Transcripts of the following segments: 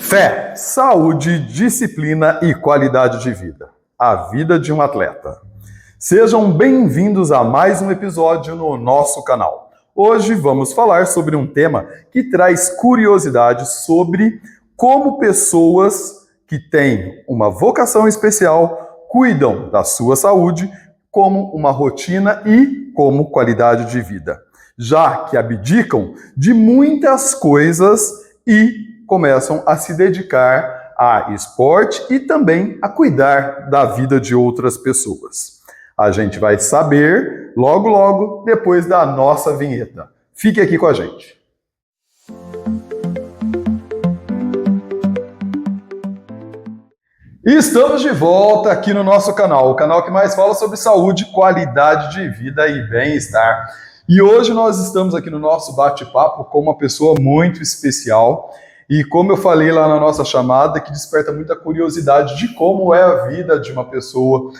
Fé, saúde, disciplina e qualidade de vida. A vida de um atleta. Sejam bem-vindos a mais um episódio no nosso canal. Hoje vamos falar sobre um tema que traz curiosidade sobre como pessoas que têm uma vocação especial cuidam da sua saúde como uma rotina e como qualidade de vida, já que abdicam de muitas coisas e começam a se dedicar a esporte e também a cuidar da vida de outras pessoas. A gente vai saber logo depois da nossa vinheta. Fique aqui com a gente. E estamos de volta aqui no nosso canal, o canal que mais fala sobre saúde, qualidade de vida e bem-estar. E hoje nós estamos aqui no nosso bate-papo com uma pessoa muito especial. E como eu falei lá na nossa chamada, que desperta muita curiosidade de como é a vida de uma pessoa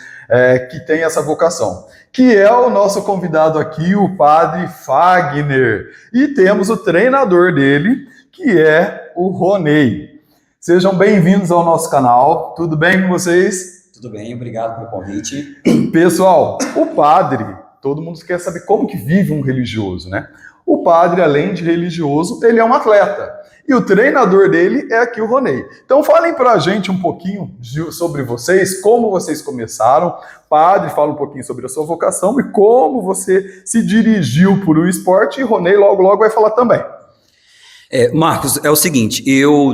que tem essa vocação. Que é o nosso convidado aqui, o Padre Fagner. E temos o treinador dele, que é o Ronei. Sejam bem-vindos ao nosso canal. Tudo bem com vocês? Tudo bem, obrigado pelo convite. Pessoal, o padre, todo mundo quer saber como que vive um religioso, né? O padre, além de religioso, ele é um atleta. E o treinador dele é aqui o Ronei. Então falem pra gente um pouquinho sobre vocês, como vocês começaram. Padre, fala um pouquinho sobre a sua vocação e como você se dirigiu por o esporte. E Ronei logo vai falar também. Marcos, é o seguinte,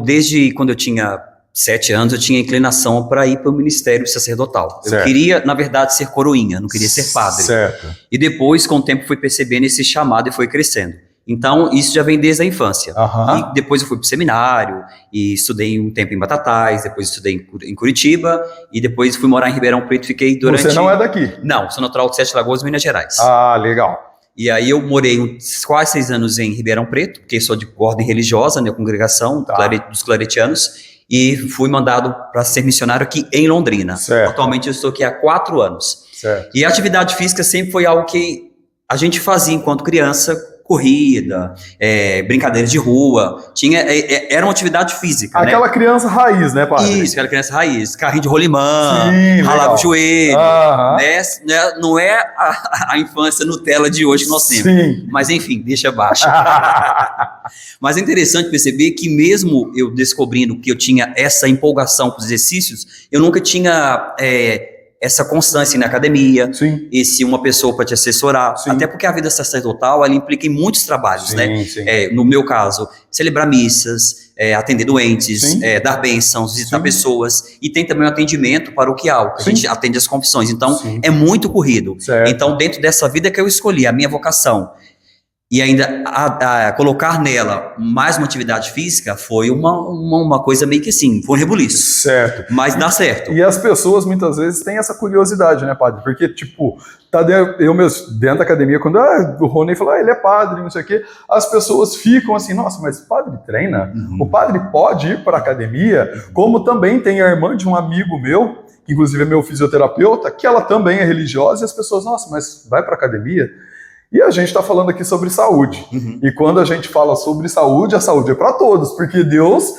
desde quando eu tinha 7 anos, eu tinha inclinação para ir para o ministério sacerdotal. Certo. Eu queria, na verdade, ser coroinha, não queria ser padre. Certo. E depois, com o tempo, fui percebendo esse chamado e foi crescendo. Então, isso já vem desde a infância. Uhum. E depois eu fui para o seminário, e estudei um tempo em Batatais, depois estudei em Curitiba, e depois fui morar em Ribeirão Preto, fiquei durante... Você não é daqui? Não, sou natural de Sete Lagoas, Minas Gerais. Ah, legal. E aí eu morei quase 6 anos em Ribeirão Preto, porque sou de ordem religiosa, né, congregação dos claretianos, e fui mandado para ser missionário aqui em Londrina. Certo. Atualmente eu estou aqui há 4 anos. Certo. E a atividade física sempre foi algo que a gente fazia enquanto criança, corrida, brincadeiras de rua, era uma atividade física, aquela criança raiz, né, padre? Isso, aquela criança raiz, carrinho de rolimã, Sim, ralava legal. o joelho, Aham. né? Não é a infância Nutella de hoje que nós temos. Sim. Mas enfim, deixa abaixo. Mas é interessante perceber que mesmo eu descobrindo que eu tinha essa empolgação com os exercícios, eu nunca tinha essa constância na academia, Sim. uma pessoa para te assessorar, Sim. até porque a vida sacerdotal, ela implica em muitos trabalhos, Sim, né? sim. No meu caso, celebrar missas, atender doentes, Sim. dar bênçãos, visitar Sim. pessoas, e tem também o atendimento paroquial, que a Sim. gente atende as confissões, então Sim. é muito corrido. Certo. Então dentro dessa vida que eu escolhi, a minha vocação, e ainda colocar nela mais uma atividade física foi uma coisa meio que assim, foi um rebuliço. Certo. Mas dá certo. E as pessoas muitas vezes têm essa curiosidade, né, padre? Porque, tipo, eu mesmo, dentro da academia, quando o Rony falou, ele é padre, não sei o quê, as pessoas ficam assim, nossa, mas o padre treina? Uhum. O padre pode ir para a academia? Como também tem a irmã de um amigo meu, que inclusive é meu fisioterapeuta, que ela também é religiosa, e as pessoas, nossa, mas vai para a academia? E a gente está falando aqui sobre saúde. Uhum. E quando a gente fala sobre saúde, a saúde é para todos, porque Deus,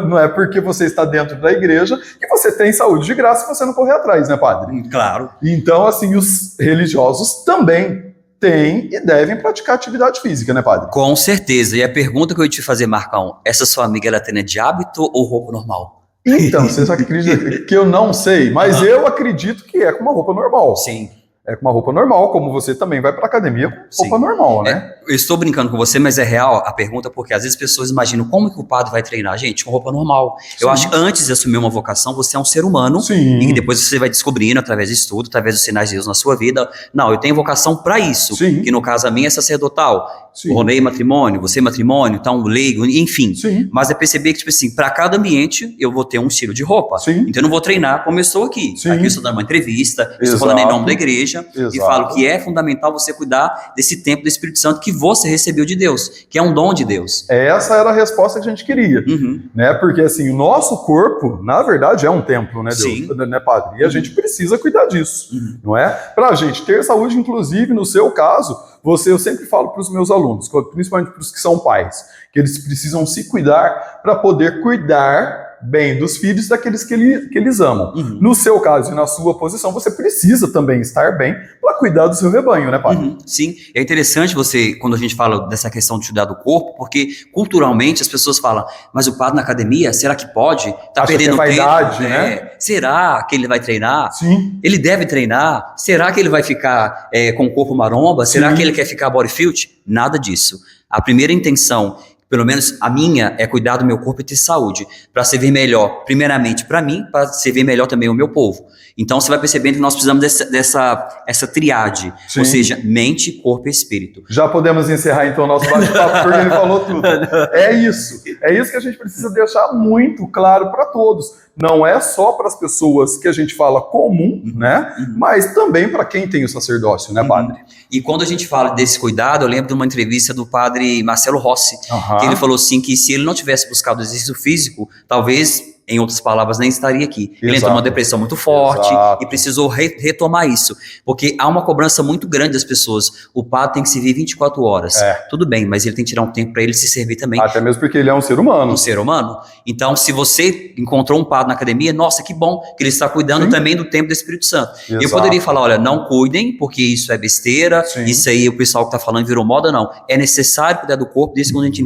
não é porque você está dentro da igreja que você tem saúde de graça se você não correr atrás, né, padre? Claro. Então, assim, os religiosos também têm e devem praticar atividade física, né, padre? Com certeza. E a pergunta que eu ia te fazer, Marcão, essa sua amiga, ela treina de hábito ou roupa normal? Então, você só acredita que eu não sei, mas eu acredito que é com uma roupa normal. Sim. É com uma roupa normal, como você também vai para academia com roupa normal, né? Eu estou brincando com você, mas é real a pergunta, porque às vezes as pessoas imaginam como que o padre vai treinar. Gente, com roupa normal. Sim. Eu acho que antes de assumir uma vocação, você é um ser humano. Sim. E depois você vai descobrindo, através de estudo, através dos sinais de Deus na sua vida. Não, eu tenho vocação para isso. Sim. Que no caso a minha é sacerdotal. Sim. O Ronei matrimônio, você matrimônio, então o leigo, enfim. Sim. Mas é perceber que, tipo assim, para cada ambiente eu vou ter um estilo de roupa. Sim. Então eu não vou treinar como eu estou aqui. Sim. Aqui eu estou dando uma entrevista, Exato. estou falando em nome da igreja. Exato. E falo que é fundamental você cuidar desse tempo do Espírito Santo que você recebeu de Deus, que é um dom de Deus. Essa era a resposta que a gente queria, Uhum. né? Porque assim, o nosso corpo, na verdade, é um templo, né, Deus? Sim. Né, padre? E a gente precisa cuidar disso, não é? Pra gente ter saúde, inclusive, no seu caso, eu sempre falo para os meus alunos, principalmente para os que são pais, que eles precisam se cuidar para poder cuidar bem dos filhos daqueles que eles amam. No seu caso e na sua posição, você precisa também estar bem para cuidar do seu rebanho, né, padre? Sim, é interessante quando a gente fala dessa questão de cuidar do corpo, porque culturalmente as pessoas falam, mas o padre na academia, será que pode? Tá Acha perdendo que é vaidade, tempo, né? Será que ele vai treinar? Sim. Ele deve treinar? Será que ele vai ficar com o corpo maromba? Será que ele quer ficar bodybuild? Nada disso. A primeira intenção, pelo menos a minha, é cuidar do meu corpo e ter saúde, para servir melhor, primeiramente para mim, para servir melhor também o meu povo. Então você vai percebendo que nós precisamos dessa triade, Sim. ou seja, mente, corpo e espírito. Já podemos encerrar então o nosso bate-papo, porque ele falou tudo. É isso que a gente precisa deixar muito claro para todos. Não é só para as pessoas que a gente fala comum, né? Mas também para quem tem o sacerdócio, né, padre? E quando a gente fala desse cuidado, eu lembro de uma entrevista do padre Marcelo Rossi, que ele falou assim que se ele não tivesse buscado exercício físico, talvez, em outras palavras, nem estaria aqui. Ele entrou numa depressão muito forte e precisou retomar isso, porque há uma cobrança muito grande das pessoas. O padre tem que servir 24 horas. Tudo bem, mas ele tem que tirar um tempo para ele se servir também. Até mesmo porque ele é um ser humano. Um ser humano. Então, se você encontrou um padre na academia, nossa, que bom que ele está cuidando também do tempo do Espírito Santo. Exato. Eu poderia falar, olha, não cuidem, porque isso é besteira, isso aí o pessoal que está falando virou moda, não. É necessário cuidar do corpo, desde quando a gente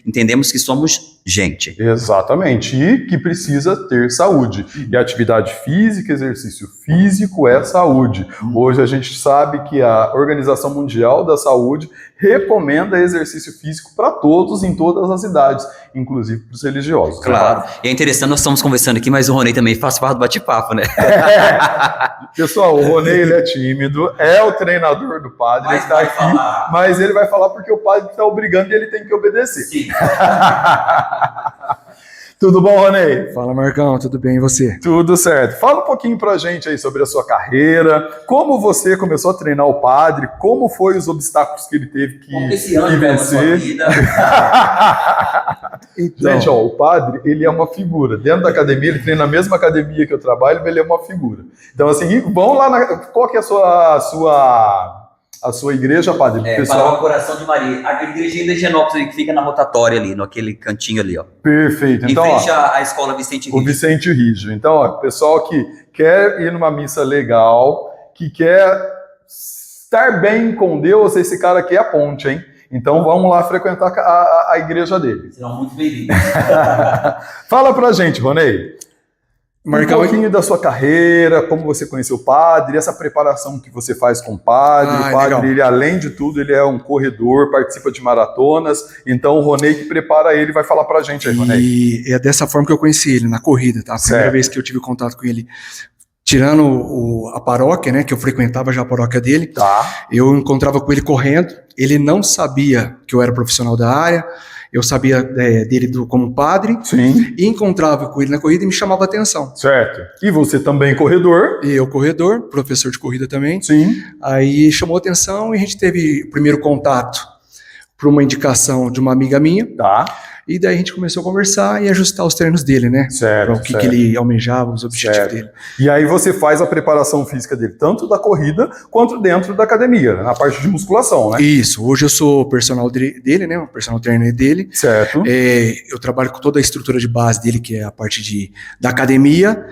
entendemos que somos gente. Exatamente, e que precisa ter saúde. E atividade física, exercício físico é saúde. Hoje a gente sabe que a Organização Mundial da Saúde recomenda exercício físico para todos, em todas as idades, inclusive para os religiosos. Claro, e é interessante, nós estamos conversando aqui, mas o Ronei também faz parte do bate-papo, né? Pessoal, o Ronei, ele é tímido, é o treinador do padre, ele está aqui, mas ele vai falar porque o padre está obrigando e ele tem que obedecer. Sim. Tudo bom, Ronei? Fala, Marcão, tudo bem e você? Tudo certo. Fala um pouquinho pra gente aí sobre a sua carreira, como você começou a treinar o padre, como foi os obstáculos que ele teve que vencer. Então, Gente, ó, o padre, ele é uma figura. Dentro da academia, ele treina na mesma academia que eu trabalho, mas ele é uma figura. Então, assim, vamos lá, qual que é a sua igreja, padre? Para o Coração de Maria. A igrejinha de Higienópolis ali, que fica na rotatória ali, naquele cantinho ali, ó. Perfeito. Então, em frente à escola Vicente Rígio. O Vicente Rígio. Então, ó, pessoal que quer ir numa missa legal, que quer estar bem com Deus, esse cara aqui é a ponte, hein? Então vamos lá frequentar a igreja dele. Serão muito bem-vindos. Fala pra gente, Ronei. Marcão, Um pouquinho da sua carreira, como você conheceu o padre, essa preparação que você faz com o padre. O padre, legal. ele, além de tudo, ele é um corredor, participa de maratonas. Então o Ronei que prepara ele vai falar pra gente aí, Ronei. E é dessa forma que eu conheci ele, na corrida, tá? A primeira vez que eu tive contato com ele, tirando a paróquia, né, que eu frequentava já a paróquia dele, eu encontrava com ele correndo, ele não sabia que eu era profissional da área, eu sabia dele como padre, e encontrava com ele na corrida e me chamava a atenção. Certo. E você também corredor? E eu corredor, professor de corrida também. Sim. Aí chamou a atenção e a gente teve o primeiro contato por uma indicação de uma amiga minha. E daí a gente começou a conversar e ajustar os treinos dele, né? Certo. Para o que ele almejava, os objetivos dele. E aí você faz a preparação física dele, tanto da corrida quanto dentro da academia, na parte de musculação, né? Isso. Hoje eu sou personal dele, né? O personal trainer dele. Certo. Eu trabalho com toda a estrutura de base dele, que é a parte da academia.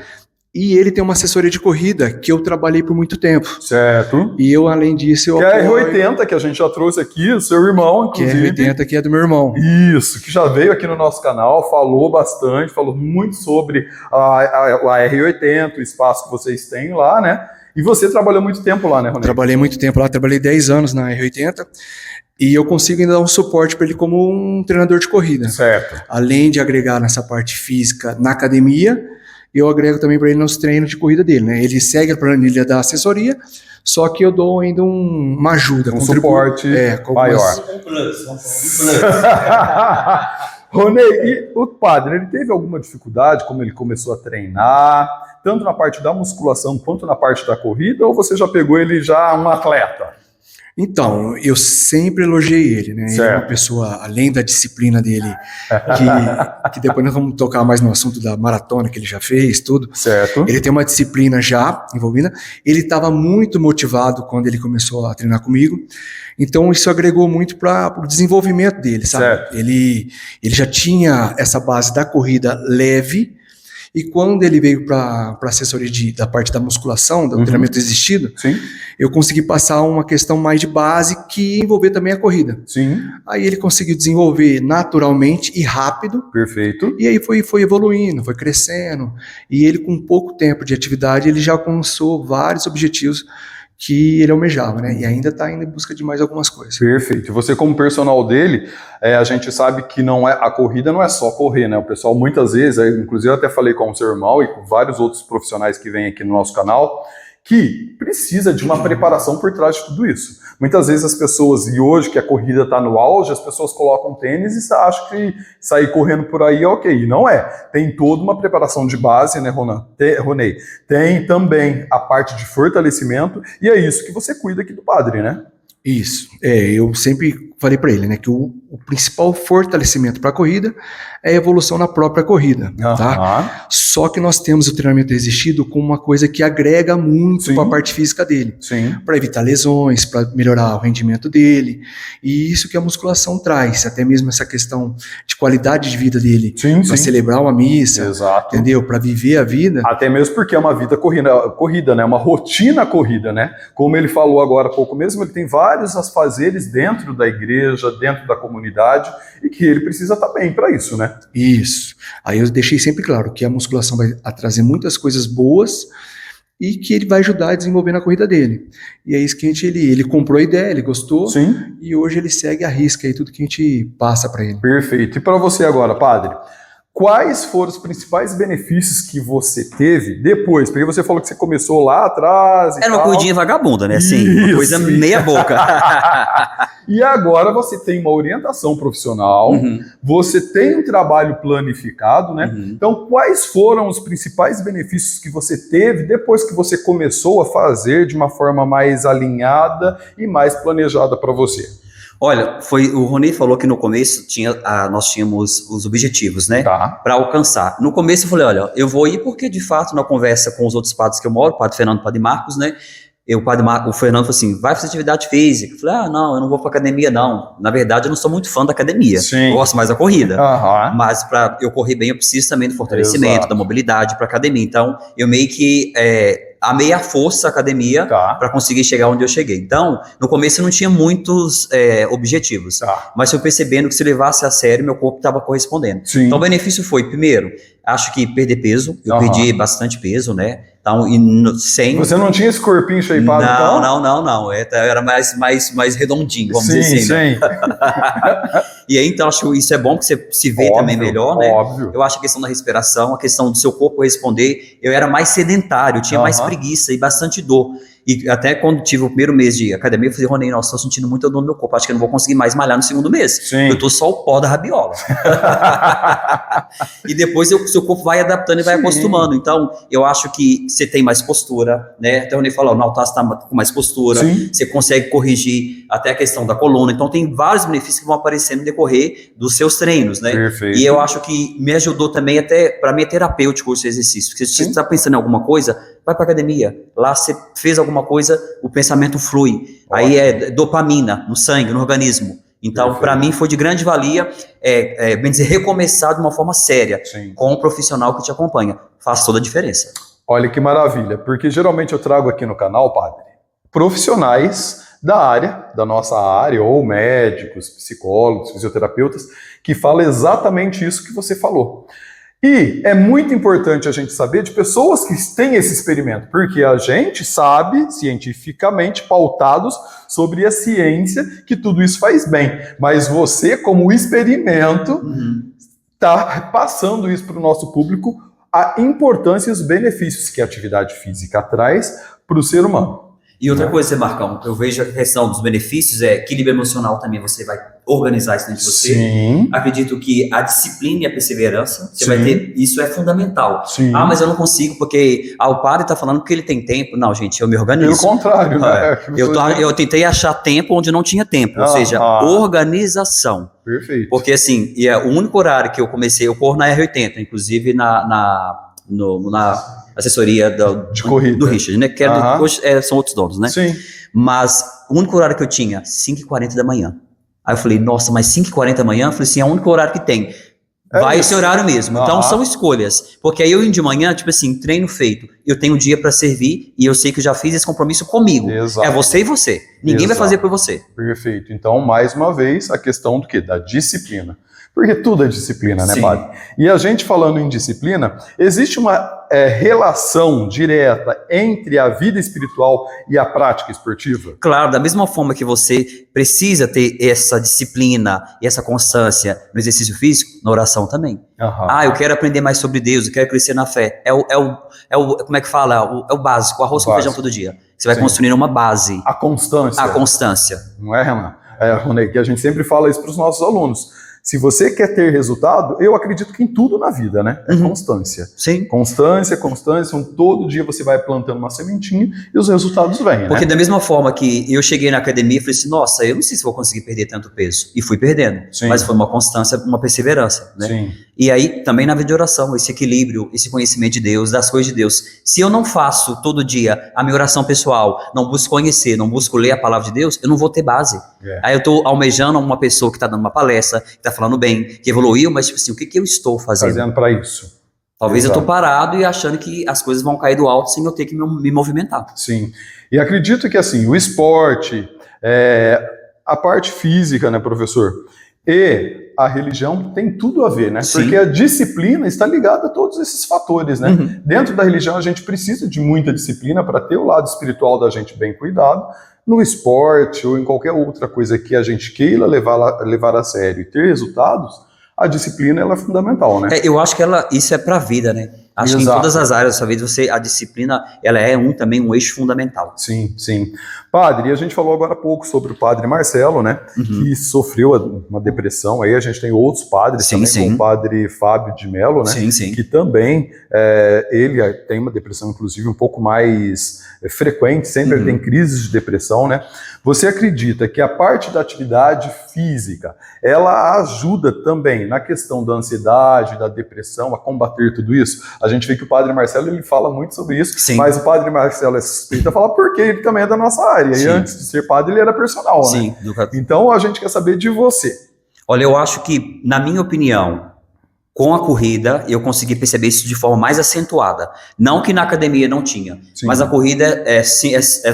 E ele tem uma assessoria de corrida que eu trabalhei por muito tempo. Certo. E eu, além disso, eu que é a R80, que a gente já trouxe aqui, o seu irmão, inclusive. Que é a R80, que é do meu irmão. Isso, que já veio aqui no nosso canal, falou bastante, falou muito sobre a R80, o espaço que vocês têm lá, né? E você trabalhou muito tempo lá, né, Ronei? Trabalhei muito tempo lá, trabalhei 10 anos na R80. E eu consigo ainda dar um suporte para ele como um treinador de corrida. Certo. Além de agregar nessa parte física na academia, eu agrego também para ele nos treinos de corrida dele, né? Ele segue a planilha da assessoria, só que eu dou ainda uma ajuda. Um suporte maior. Ronei, e o padre, ele teve alguma dificuldade, como ele começou a treinar, tanto na parte da musculação quanto na parte da corrida, ou você já pegou ele já um atleta? Então, eu sempre elogiei ele, né? Ele é uma pessoa, além da disciplina dele, que depois nós vamos tocar mais no assunto da maratona que ele já fez, tudo. Certo. Ele tem uma disciplina já envolvida. Ele estava muito motivado quando ele começou a treinar comigo. Então, isso agregou muito para o desenvolvimento dele, sabe? Certo. Ele já tinha essa base da corrida leve, E quando ele veio para assessoria da parte da musculação, do treinamento resistido, Sim. eu consegui passar uma questão mais de base que envolver também a corrida. Sim. Aí ele conseguiu desenvolver naturalmente e rápido. Perfeito. E aí foi evoluindo, foi crescendo. E ele, com pouco tempo de atividade, ele já alcançou vários objetivos que ele almejava, né? E ainda está indo em busca de mais algumas coisas. Perfeito. E você, como personal dele, a gente sabe que a corrida não é só correr, né? O pessoal muitas vezes, inclusive eu até falei com o seu irmão e com vários outros profissionais que vêm aqui no nosso canal, que precisa de uma preparação por trás de tudo isso. Muitas vezes as pessoas, e hoje que a corrida está no auge, as pessoas colocam tênis e acham que sair correndo por aí é ok. E não é. Tem toda uma preparação de base, né, Ronei? Tem também a parte de fortalecimento, e é isso que você cuida aqui do padre, né? Isso. Eu sempre falei para ele, né, que o principal fortalecimento para a corrida é a evolução na própria corrida, tá? Só que nós temos o treinamento resistido como uma coisa que agrega muito para a parte física dele, para evitar lesões, para melhorar o rendimento dele, e isso que a musculação traz, até mesmo essa questão de qualidade de vida dele, para celebrar uma missa, entendeu? Para viver a vida. Até mesmo porque é uma vida corrida, né? Uma rotina corrida, né? Como ele falou agora há pouco mesmo, ele tem vários afazeres dentro da igreja, dentro da comunidade, e que ele precisa estar bem para isso, né? Isso. Aí eu deixei sempre claro que a musculação vai trazer muitas coisas boas e que ele vai ajudar a desenvolver na corrida dele. E é isso que ele comprou a ideia, ele gostou, e hoje ele segue a risca aí tudo que a gente passa para ele. Perfeito. E para você agora, padre, quais foram os principais benefícios que você teve depois? Porque você falou que você começou lá atrás e Era uma corridinha vagabunda, né? Assim, uma coisa meia boca. E agora você tem uma orientação profissional, você tem um trabalho planificado, né? Então, quais foram os principais benefícios que você teve depois que você começou a fazer de uma forma mais alinhada e mais planejada para você? Olha, o Rony falou que no começo nós tínhamos os objetivos, né? Para alcançar. No começo eu falei, olha, eu vou ir porque de fato na conversa com os outros padres que eu moro, o padre Fernando e o padre Marcos, né? O Fernando falou assim, vai fazer atividade física. Eu falei, não, eu não vou pra academia não. Na verdade eu não sou muito fã da academia. Eu gosto mais da corrida. Mas para eu correr bem eu preciso também do fortalecimento, da mobilidade para academia. Então eu meio que amei a força a academia para conseguir chegar onde eu cheguei. Então, no começo eu não tinha muitos objetivos, mas eu percebendo que se levasse a sério, meu corpo estava correspondendo. Então, o benefício foi, primeiro, acho que perder peso, eu perdi bastante peso, né? Então, Você não tinha esse corpinho shapeado? Não. Era mais redondinho, vamos dizer assim. Né? E aí, então, acho que isso é bom, porque você se vê também melhor, né? Eu acho a questão da respiração, a questão do seu corpo responder. Eu era mais sedentário, eu tinha mais preguiça e bastante dor. E até quando tive o primeiro mês de academia, eu falei, Rony, nossa, tô sentindo muita dor no meu corpo, acho que eu não vou conseguir mais malhar no segundo mês. Eu tô só o pó da rabiola. E depois o seu corpo vai adaptando e vai acostumando. Então, eu acho que você tem mais postura, né? Até o Rony falou, no altar você tá com mais postura, você consegue corrigir até a questão da coluna. Então, tem vários benefícios que vão aparecer no decorrer dos seus treinos, né? E eu acho que me ajudou também até, para mim é terapêutico esse exercício. Porque se você está pensando em alguma coisa, vai para academia. Lá você fez alguma coisa, o pensamento flui. Aí é dopamina no sangue, no organismo. Então, para mim foi de grande valia, bem dizer, recomeçar de uma forma séria, com um profissional que te acompanha. Faz toda a diferença. Olha que maravilha, porque geralmente eu trago aqui no canal, padre, profissionais da nossa área, ou médicos, psicólogos, fisioterapeutas, que falam exatamente isso que você falou. E é muito importante a gente saber de pessoas que têm esse experimento, porque a gente sabe, cientificamente, pautados sobre a ciência, que tudo isso faz bem. Mas você, como experimento, está passando isso para o nosso público, a importância e os benefícios que a atividade física traz para o ser humano. E outra coisa, Marcão, eu vejo a questão dos benefícios, equilíbrio emocional também, você vai organizar isso dentro de você. Acredito que a disciplina e a perseverança, você vai ter, isso é fundamental. Mas eu não consigo porque o padre está falando que ele tem tempo. Não, gente, eu me organizo. Pelo contrário, né? Eu tentei achar tempo onde não tinha tempo, ou seja, organização. Perfeito. Porque assim, o único horário que eu comecei, eu corro na R80, inclusive na assessoria de corrida do Richard, né? Que hoje são outros donos, né? Mas o único horário que eu tinha, 5h40 da manhã. Aí eu falei, nossa, mas 5h40 da manhã? Eu falei assim, é o único horário que tem. vai esse horário mesmo. Então são escolhas. Porque aí eu indo de manhã, tipo assim, treino feito. Eu tenho um dia para servir e eu sei que eu já fiz esse compromisso comigo. Exato. É você e você. Ninguém vai fazer por você. Perfeito. Então, mais uma vez, a questão do quê? Da disciplina. Porque tudo é disciplina, né, padre? E a gente falando em disciplina, existe uma relação direta entre a vida espiritual e a prática esportiva? Claro, da mesma forma que você precisa ter essa disciplina e essa constância no exercício físico, na oração também. Eu quero aprender mais sobre Deus, eu quero crescer na fé. Como é que fala? É o básico, arroz com feijão todo dia. Você vai construindo uma base. A constância. A constância. Não é, Renan? Rony, que a gente sempre fala isso para os nossos alunos. Se você quer ter resultado, eu acredito que em tudo na vida, né? É constância. Sim. Constância. Então, todo dia você vai plantando uma sementinha e os resultados vêm, Porque né? da mesma forma que eu cheguei na academia e falei assim, nossa, eu não sei se vou conseguir perder tanto peso. E fui perdendo. Sim. Mas foi uma constância, uma perseverança, né? Sim. E aí, também na vida de oração, esse equilíbrio, esse conhecimento de Deus, das coisas de Deus. Se eu não faço todo dia a minha oração pessoal, não busco conhecer, não busco ler a palavra de Deus, eu não vou ter base. Aí eu estou almejando uma pessoa que está dando uma palestra, que está falando bem, que evoluiu, mas tipo assim, o que eu estou fazendo? Fazendo para isso. Talvez eu estou parado e achando que as coisas vão cair do alto sem eu ter que me movimentar. Sim. E acredito que assim, o esporte, a parte física, né, professor? E a religião tem tudo a ver, né? Sim. Porque a disciplina está ligada a todos esses fatores, né? Dentro da religião a gente precisa de muita disciplina para ter o lado espiritual da gente bem cuidado. No esporte ou em qualquer outra coisa que a gente queira levar a sério e ter resultados, a disciplina ela é fundamental, né? Eu acho que isso é para a vida, né? Acho que em todas as áreas da sua vida, a disciplina, ela é também um eixo fundamental. Sim, sim. Padre, e a gente falou agora há pouco sobre o padre Marcelo, né? Que sofreu uma depressão. Aí a gente tem outros padres também, como o padre Fábio de Mello, né? Que também, ele tem uma depressão, inclusive, um pouco mais frequente, sempre tem crises de depressão, né? Você acredita que a parte da atividade física, ela ajuda também na questão da ansiedade, da depressão, a combater tudo isso? A gente vê que o padre Marcelo, ele fala muito sobre isso, mas o padre Marcelo é suspeito a falar porque ele também é da nossa área. E antes de ser padre, ele era personal, né? Então, a gente quer saber de você. Olha, eu acho que, na minha opinião, com a corrida, eu consegui perceber isso de forma mais acentuada. Não que na academia não tinha, mas a corrida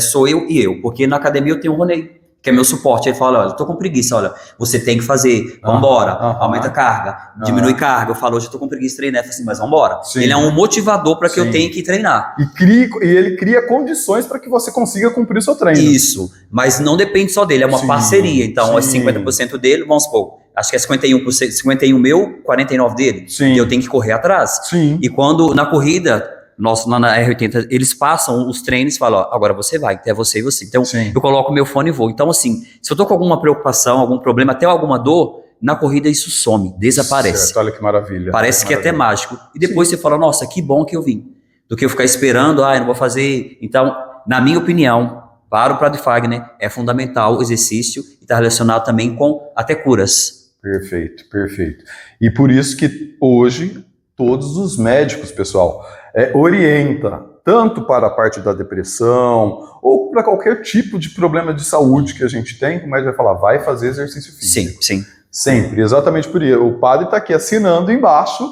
sou eu e eu. Porque na academia eu tenho o Rony, que é meu suporte. Ele fala, olha, eu tô com preguiça, olha, você tem que fazer, vambora, aumenta a carga, diminui carga. Eu falo, hoje eu tô com preguiça de treinar. Eu falo assim, mas vambora. Ele é um motivador para que eu tenha que treinar. E ele cria condições para que você consiga cumprir o seu treino. Isso, mas não depende só dele, é uma parceria. Então, é 50% dele, vamos supor, acho que é 51 meu, 49 dele. E eu tenho que correr atrás. E quando, na corrida, na R80, eles passam os treinos e falam, ó, agora você vai, é você e você. Então, eu coloco o meu fone e vou. Então, assim, se eu tô com alguma preocupação, algum problema, até alguma dor, na corrida isso some, desaparece. Certo, olha que maravilha. Parece que é até mágico. E depois você fala, nossa, que bom que eu vim. Do que eu ficar esperando, eu não vou fazer. Então, na minha opinião, para o Padre Fagner, é fundamental o exercício e está relacionado também com até curas. Perfeito, perfeito. E por isso que hoje todos os médicos, pessoal, orienta tanto para a parte da depressão ou para qualquer tipo de problema de saúde que a gente tem, o médico vai falar, vai fazer exercício físico. Sim. Sempre, exatamente por isso. O padre está aqui assinando embaixo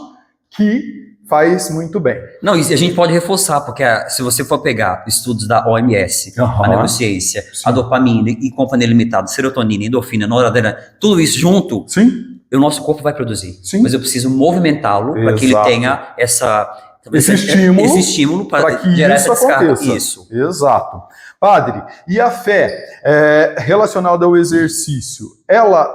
que faz muito bem. Não, e a gente pode reforçar, porque se você for pegar estudos da OMS, a neurociência, a dopamina e companhia limitada, serotonina, endorfina, noradrenalina, tudo isso junto, o nosso corpo vai produzir. Mas eu preciso movimentá-lo para que ele tenha esse estímulo para que isso aconteça. Isso. Exato. Padre, e a fé relacionada ao exercício, ela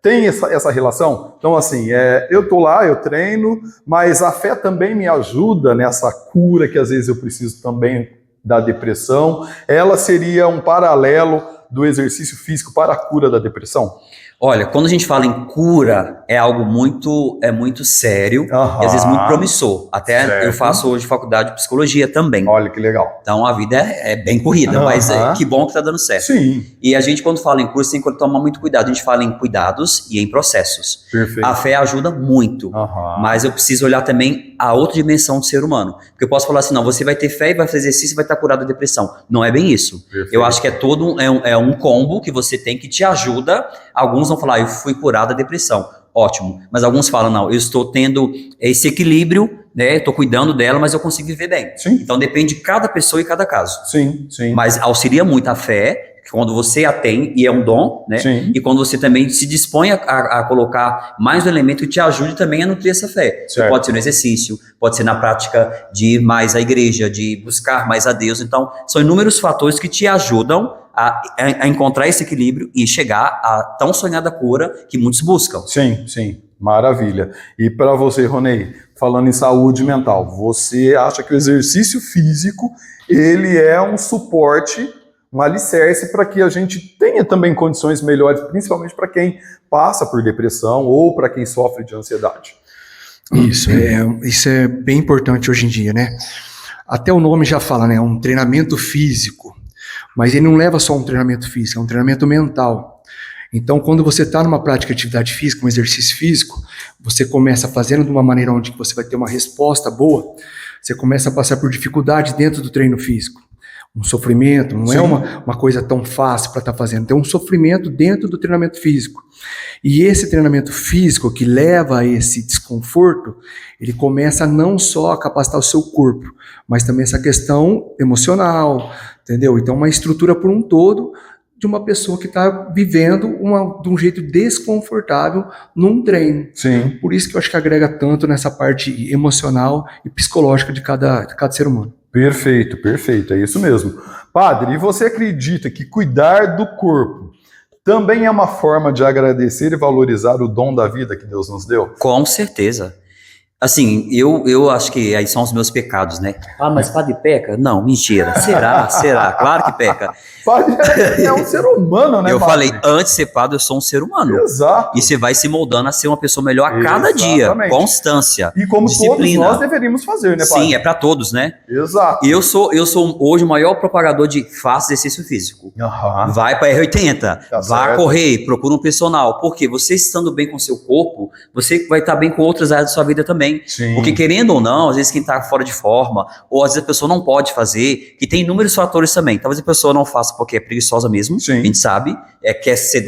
tem essa relação? Então, assim, eu tô lá, eu treino, mas a fé também me ajuda nessa cura que às vezes eu preciso também da depressão. Ela seria um paralelo do exercício físico para a cura da depressão? Olha, quando a gente fala em cura, é algo muito sério e às vezes muito promissor. Até eu faço hoje faculdade de psicologia também. Olha que legal. Então a vida é bem corrida, mas que bom que tá dando certo. Sim. E a gente, quando fala em cura, tem que tomar muito cuidado. A gente fala em cuidados e em processos. Perfeito. A fé ajuda muito, mas eu preciso olhar também a outra dimensão do ser humano. Porque eu posso falar assim, não, você vai ter fé e vai fazer exercício e vai estar curado da depressão. Não é bem isso. Perfeito. Eu acho que é um combo que você tem que te ajuda. Alguns vão falar, eu fui curado da depressão. ótimo. Mas alguns falam, não, eu estou tendo esse equilíbrio, né? Estou cuidando dela, mas eu consigo viver bem. Sim. Então depende de cada pessoa e cada caso. Sim, sim. Mas auxilia muito a fé, quando você a tem, e é um dom, né? Sim. E quando você também se dispõe a colocar mais um elemento que te ajude também a nutrir essa fé. Pode ser no exercício, pode ser na prática de ir mais à igreja, de buscar mais a Deus. Então, são inúmeros fatores que te ajudam a encontrar esse equilíbrio e chegar à tão sonhada cura que muitos buscam. Sim, sim. Maravilha. E para você, Ronei, falando em saúde mental, você acha que o exercício físico, ele é um suporte, um alicerce para que a gente tenha também condições melhores, principalmente para quem passa por depressão ou para quem sofre de ansiedade? Isso é bem importante hoje em dia, né? Até o nome já fala, né? Um treinamento físico. Mas ele não leva só um treinamento físico, é um treinamento mental. Então, quando você está numa prática de atividade física, um exercício físico, você começa fazendo de uma maneira onde você vai ter uma resposta boa, você começa a passar por dificuldade dentro do treino físico. Um sofrimento, não é uma coisa tão fácil para estar fazendo, tem um sofrimento dentro do treinamento físico. E esse treinamento físico que leva a esse desconforto, ele começa não só a capacitar o seu corpo, mas também essa questão emocional, entendeu? Então, uma estrutura por um todo de uma pessoa que está vivendo de um jeito desconfortável num treino. Sim. Por isso que eu acho que agrega tanto nessa parte emocional e psicológica de cada ser humano. Perfeito, perfeito, é isso mesmo. Padre, e você acredita que cuidar do corpo também é uma forma de agradecer e valorizar o dom da vida que Deus nos deu? Com certeza. Assim, eu acho que aí são os meus pecados, né? Ah, mas padre peca? Não, mentira. Será? Claro que peca. Padre é um ser humano, né, Eu padre? falei, antes de ser padre, eu sou um ser humano. Exato. E você vai se moldando a ser uma pessoa melhor a cada dia. Constância. E como disciplina. Todos nós deveríamos fazer, né, padre? Sim, é para todos, né? Exato. Eu sou hoje o maior propagador de faça exercício físico. Uhum. Vai para R80, Tá vá certo. correr, procura um personal. Porque você estando bem com o seu corpo, você vai estar bem com outras áreas da sua vida também. Sim. Porque querendo ou não, às vezes quem está fora de forma, ou às vezes a pessoa não pode fazer, que tem inúmeros fatores também. Talvez a pessoa não faça porque é preguiçosa mesmo, Sim. a gente sabe, quer ser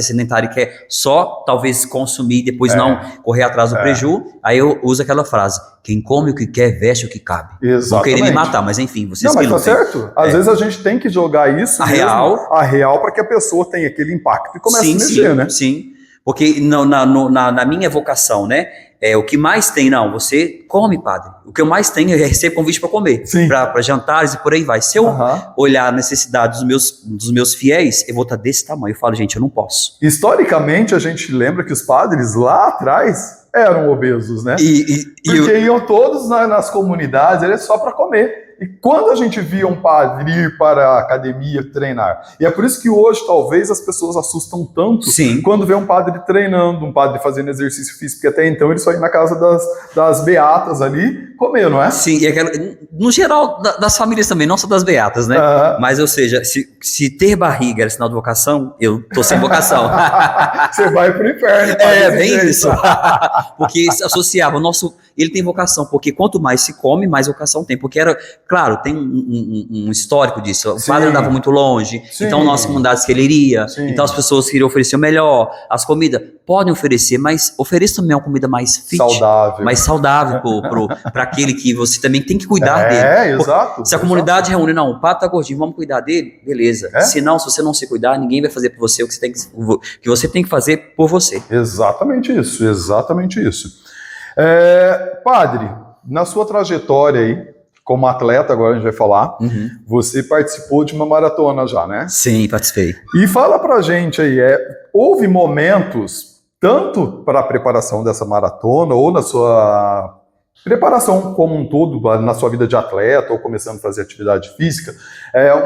sedentário, quer só talvez consumir e depois não correr atrás do preju. Aí eu uso aquela frase, quem come o que quer, veste o que cabe. Exatamente. Não querer me matar, mas enfim, vocês não, mas que tá lutem. certo. Às vezes a gente tem que jogar isso A mesmo, real. a real, para que a pessoa tenha aquele impacto e comece a mexer, né? Sim, porque na minha vocação, né, o que mais tem, não, você come, padre. O que eu mais tenho é receber convite para comer, para jantares e por aí vai. Se eu olhar a necessidade dos meus fiéis, eu vou estar desse tamanho. Eu falo, gente, eu não posso. Historicamente, a gente lembra que os padres lá atrás eram obesos, né? Porque iam todos nas comunidades, era só para comer. E quando a gente via um padre ir para a academia treinar? E é por isso que hoje, talvez, as pessoas assustam tanto quando vê um padre treinando, um padre fazendo exercício físico, porque até então ele só ia na casa das beatas ali comer, não é? Sim, e no geral, das famílias também, não só das beatas, né? Mas, ou seja, se ter barriga era sinal de vocação, eu tô sem vocação. Você vai pro inferno. Bem isso. Porque se associava, ele tem vocação, porque quanto mais se come, mais vocação tem. Porque claro, tem um histórico disso. O padre andava muito longe, então nossas comunidades que ele iria, então as pessoas queriam oferecer o melhor, as comidas podem oferecer, mas ofereça também uma comida mais fit, mais saudável para aquele que você também tem que cuidar dele. Exato. Se a comunidade reúne, não, o padre tá gordinho, vamos cuidar dele, beleza. Se não, se você não se cuidar, ninguém vai fazer por você o que você tem que fazer por você. Exatamente isso, exatamente isso. Padre, na sua trajetória aí, como atleta, agora a gente vai falar, você participou de uma maratona já, né? Sim, participei. E fala pra gente aí, houve momentos, tanto para a preparação dessa maratona, ou na sua preparação como um todo, na sua vida de atleta, ou começando a fazer atividade física,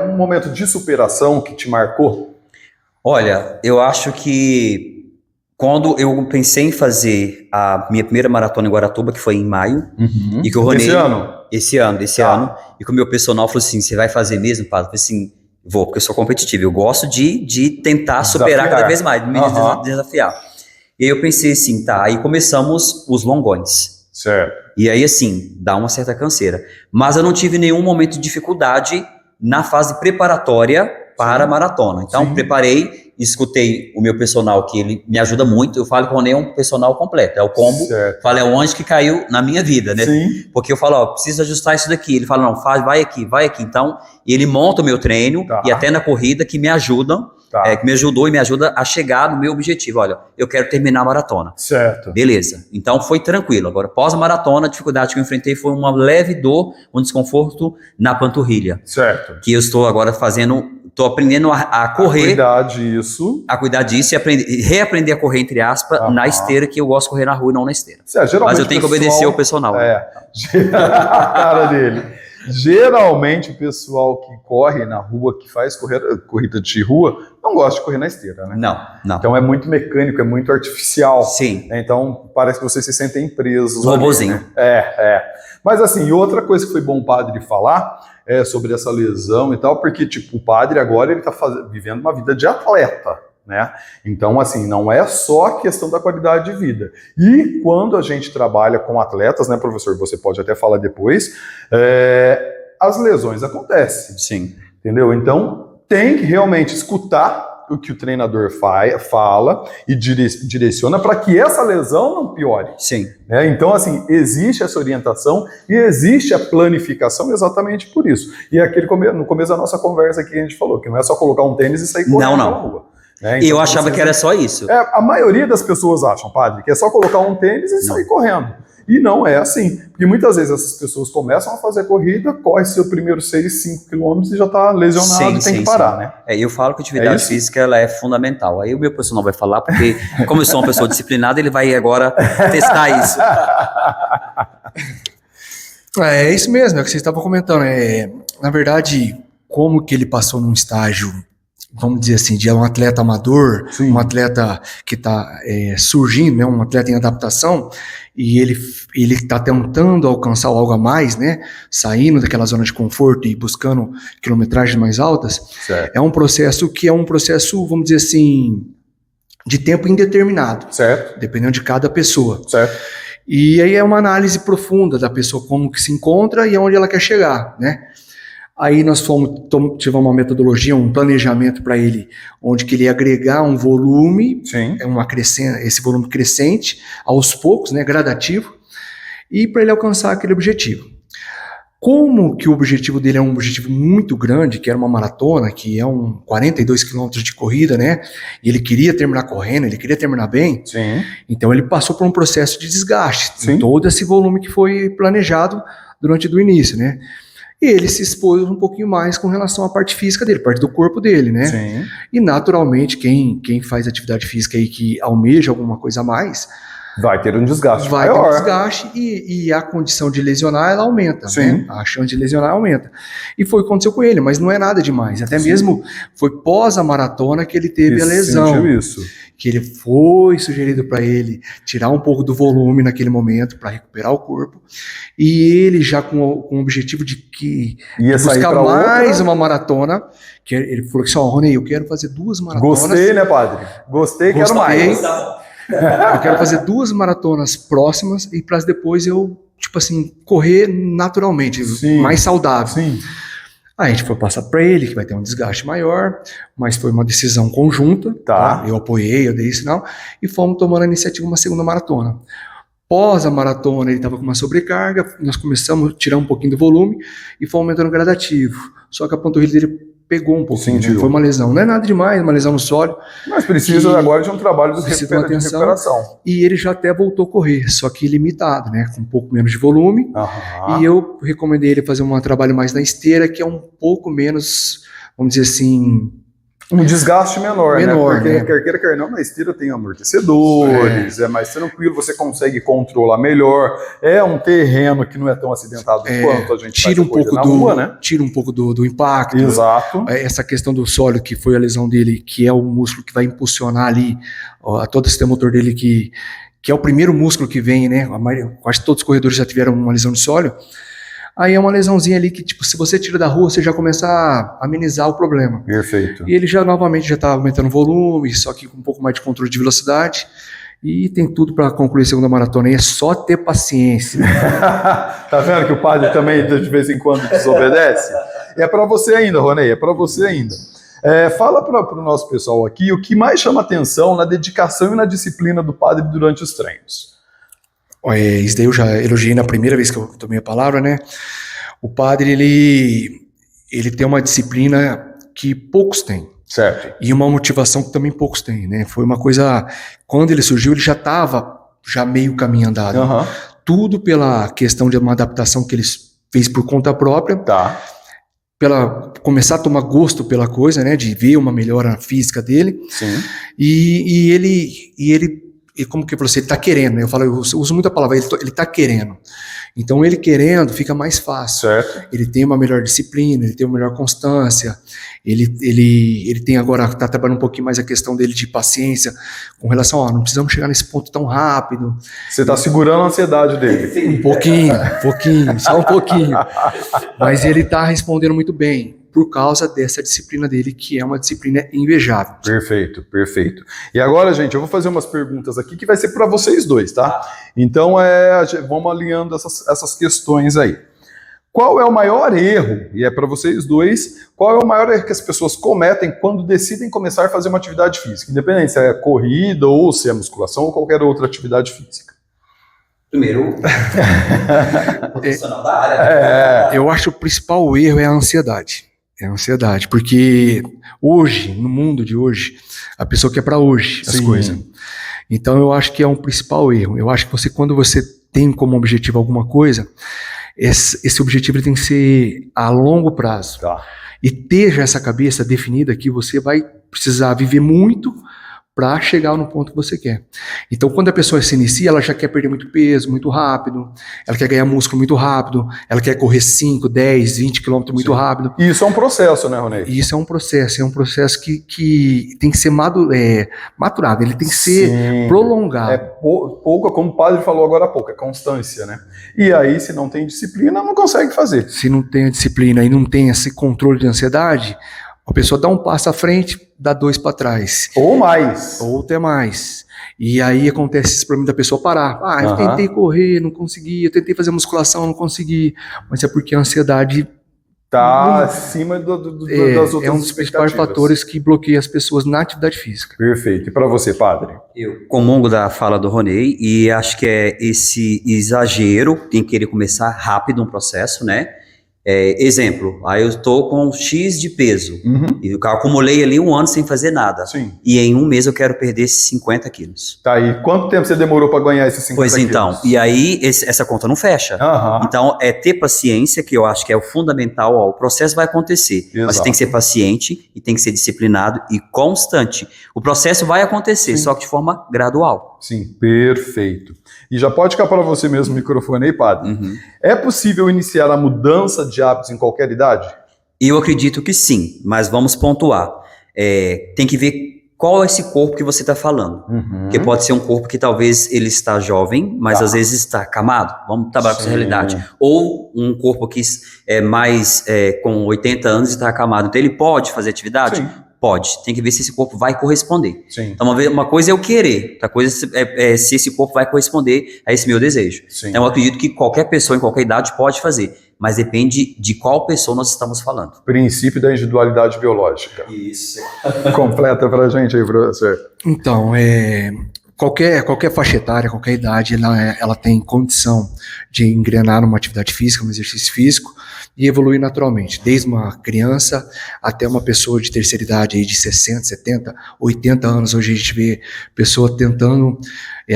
um momento de superação que te marcou? Olha, eu acho que quando eu pensei em fazer a minha primeira maratona em Guaratuba, que foi em maio, e que eu Ronei... Esse ano. E que o meu personal falou assim, você vai fazer mesmo, padre? Eu falei assim, vou, porque eu sou competitivo. Eu gosto de tentar superar cada vez mais, me desafiar. E aí eu pensei assim, tá, aí começamos os longões. Certo. E aí, assim, dá uma certa canseira. Mas eu não tive nenhum momento de dificuldade na fase preparatória para a maratona. Então, preparei escutei o meu personal, que ele me ajuda muito. Eu falo que o Ronei é um personal completo, é o combo. Certo. Falo, é o anjo que caiu na minha vida, né? Sim. Porque eu falo, ó, preciso ajustar isso daqui. Ele fala, não, faz, vai aqui. Então, ele monta o meu treino e até na corrida que me ajudam, que me ajudou e me ajuda a chegar no meu objetivo. Olha, eu quero terminar a maratona. Certo. Beleza. Então, foi tranquilo. Agora, pós a maratona, a dificuldade que eu enfrentei foi uma leve dor, um desconforto na panturrilha. Certo. Que eu estou agora estou aprendendo a correr. A cuidar disso e reaprender a correr, entre aspas, na esteira, que eu gosto de correr na rua e não na esteira. Mas eu tenho que obedecer ao personal. A cara dele. Geralmente o pessoal que corre na rua, que faz corrida de rua, não gosta de correr na esteira, né? Não. Então é muito mecânico, é muito artificial. Sim. Então parece que vocês se sentem presos. Robozinho. Né? Mas assim, e outra coisa que foi bom o padre falar sobre essa lesão e tal, porque tipo, o padre agora ele tá vivendo uma vida de atleta. Né? Então, assim, não é só a questão da qualidade de vida. E quando a gente trabalha com atletas, né, professor, você pode até falar depois, as lesões acontecem. Sim. Entendeu? Então, tem que realmente escutar o que o treinador fala e direciona para que essa lesão não piore. Sim. Né? Então, assim, existe essa orientação e existe a planificação exatamente por isso. E no começo da nossa conversa aqui a gente falou que não é só colocar um tênis e sair correndo na rua. Né? Então, eu achava que era só isso. A maioria das pessoas acham, padre, que é só colocar um tênis e sair correndo. E não é assim. Porque muitas vezes essas pessoas começam a fazer corrida, corre seu primeiro 6, 5 quilômetros e já está lesionado e tem que parar, né? Eu falo que a atividade física ela é fundamental. Aí o meu personal vai falar, porque como eu sou uma pessoa disciplinada, ele vai agora testar isso. É isso mesmo, é o que vocês estavam comentando. Na verdade, como que ele passou num estágio, vamos dizer assim, de um atleta amador, sim, um atleta que está surgindo, né, um atleta em adaptação, e ele está tentando alcançar algo a mais, né, saindo daquela zona de conforto e buscando quilometragens mais altas. Certo. É um processo, vamos dizer assim, de tempo indeterminado, certo, dependendo de cada pessoa. Certo. E aí é uma análise profunda da pessoa, como que se encontra e aonde ela quer chegar, né? Aí nós tivemos uma metodologia, um planejamento para ele, onde que ele ia agregar um volume, esse volume crescente, aos poucos, né, gradativo, e para ele alcançar aquele objetivo. Como que o objetivo dele é um objetivo muito grande, que era uma maratona, que é 42 quilômetros de corrida, né, e ele queria terminar correndo, ele queria terminar bem, sim, então ele passou por um processo de desgaste, de todo esse volume que foi planejado durante o início, né. E ele se expôs um pouquinho mais com relação à parte física dele, parte do corpo dele, né? Sim. E naturalmente, quem faz atividade física aí que almeja alguma coisa a mais, vai ter um desgaste maior. Vai ter um desgaste e a condição de lesionar, ela aumenta, sim, né? A chance de lesionar aumenta. E foi o que aconteceu com ele, mas não é nada demais. Até sim, mesmo foi pós a maratona que ele teve a lesão. Sentiu isso. Que ele foi sugerido para ele tirar um pouco do volume naquele momento para recuperar o corpo. E ele já com o objetivo de buscar mais uma maratona, que ele falou assim, Rony, eu quero fazer 2 maratonas. Gostei, né, padre? Gostei, quero mais. Eu quero fazer 2 maratonas próximas e para depois eu, tipo assim, correr naturalmente, sim, mais saudável. Sim. Aí a gente foi passar para ele, que vai ter um desgaste maior, mas foi uma decisão conjunta, tá? Eu apoiei, eu dei sinal, e fomos tomando a iniciativa uma segunda maratona. Pós a maratona, ele estava com uma sobrecarga, nós começamos a tirar um pouquinho do volume e fomos aumentando gradativo. Só que a panturrilha dele pegou um pouquinho, né? Foi uma lesão, não é nada demais, uma lesão no sóleo. Mas precisa agora de um trabalho de recuperação. E ele já até voltou a correr, só que limitado, né? Com um pouco menos de volume. E eu recomendei ele fazer um trabalho mais na esteira, que é um pouco menos, vamos dizer assim... Um desgaste menor, né? Porque quer queira, quer não, na esteira tem amortecedores, é mais tranquilo, você consegue controlar melhor, é um terreno que não é tão acidentado quanto a gente tira um pouco na rua, né? Tira um pouco do impacto. Exato. Essa questão do sólio, que foi a lesão dele, que é o músculo que vai impulsionar ali todo o sistema motor dele, que é o primeiro músculo que vem, né? Quase todos os corredores já tiveram uma lesão de sólio. Aí é uma lesãozinha ali que, tipo, se você tira da rua, você já começa a amenizar o problema. Perfeito. E ele novamente já está aumentando o volume, só que com um pouco mais de controle de velocidade. E tem tudo para concluir a segunda maratona. E é só ter paciência. Tá vendo que o padre também, de vez em quando, desobedece? É para você ainda, Rony, é para você ainda. Fala para o nosso pessoal aqui o que mais chama atenção na dedicação e na disciplina do padre durante os treinos. Isso daí eu já elogiei na primeira vez que eu tomei a palavra, né? O padre, ele tem uma disciplina que poucos têm. Certo. E uma motivação que também poucos têm, né? Foi uma coisa... Quando ele surgiu, ele já estava meio caminho andado. Uhum. Tudo pela questão de uma adaptação que ele fez por conta própria. Tá. Pela começar a tomar gosto pela coisa, né? De ver uma melhora física dele. Sim. E ele como que você, ele tá querendo, né? Eu uso muito a palavra, ele tá querendo. Então, ele querendo, fica mais fácil. Certo. Ele tem uma melhor disciplina, ele tem uma melhor constância, ele tem agora, tá trabalhando um pouquinho mais a questão dele de paciência, com relação a, não precisamos chegar nesse ponto tão rápido. Você tá segurando a ansiedade dele. Um pouquinho, só um pouquinho. Mas ele tá respondendo muito bem, por causa dessa disciplina dele, que é uma disciplina invejável. Perfeito, perfeito. E agora, gente, eu vou fazer umas perguntas aqui que vai ser para vocês dois, tá? Então, vamos alinhando essas questões aí. Qual é o maior erro, e é para vocês dois, qual é o maior erro que as pessoas cometem quando decidem começar a fazer uma atividade física? Independente se é corrida ou se é musculação ou qualquer outra atividade física. Primeiro, profissional da área. Eu acho que o principal erro é a ansiedade. É a ansiedade, porque hoje, no mundo de hoje, a pessoa quer para hoje as coisas. Então eu acho que é um principal erro. Eu acho que quando você tem como objetivo alguma coisa, esse objetivo tem que ser a longo prazo. Tá. E ter já essa cabeça definida que você vai precisar viver muito para chegar no ponto que você quer. Então, quando a pessoa se inicia, ela já quer perder muito peso, muito rápido, ela quer ganhar músculo muito rápido, ela quer correr 5, 10, 20 quilômetros muito rápido. E isso é um processo, né, Ronei? Isso é um processo que tem que ser maturado, ele tem que ser prolongado. Pouco, como o padre falou agora há pouco, é constância, né? E aí, se não tem disciplina, não consegue fazer. Se não tem a disciplina e não tem esse controle de ansiedade, a pessoa dá um passo à frente, dá 2 para trás. Ou mais. Ou até mais. E aí acontece esse problema da pessoa parar. Eu tentei correr, não consegui. Eu tentei fazer musculação, não consegui. Mas é porque a ansiedade está acima das outras. É um dos principais fatores que bloqueia as pessoas na atividade física. Perfeito. E para você, padre? Eu comungo da fala do Ronei e acho que é esse exagero em querer começar rápido um processo, né? Exemplo, aí eu estou com X de peso, e eu acumulei ali 1 ano sem fazer nada, e em 1 mês eu quero perder esses 50 quilos. Tá aí, quanto tempo você demorou para ganhar esses 50 quilos? Pois então, e aí essa conta não fecha. Então é ter paciência, que eu acho que é o fundamental, o processo vai acontecer, mas você tem que ser paciente e tem que ser disciplinado e constante. O processo vai acontecer, só que de forma gradual. Sim, perfeito. E já pode ficar para você mesmo o microfone aí, padre. É possível iniciar a mudança de hábitos em qualquer idade? Eu acredito que sim, mas vamos pontuar. Tem que ver qual é esse corpo que você está falando. Porque pode ser um corpo que talvez ele está jovem, mas às vezes está acamado. Vamos trabalhar com essa realidade. Ou um corpo que é mais com 80 anos e está acamado. Então ele pode fazer atividade? Sim. Pode. Tem que ver se esse corpo vai corresponder. Sim. Então uma coisa é eu querer, outra coisa é se esse corpo vai corresponder a esse meu desejo. Sim. Então eu acredito que qualquer pessoa em qualquer idade pode fazer, mas depende de qual pessoa nós estamos falando. Princípio da individualidade biológica. Isso. Completa pra gente aí, professor. Então, qualquer faixa etária, qualquer idade, ela tem condição de engrenar numa atividade física, um exercício físico, e evoluir naturalmente, desde uma criança até uma pessoa de terceira idade, aí de 60, 70, 80 anos. Hoje a gente vê pessoa tentando,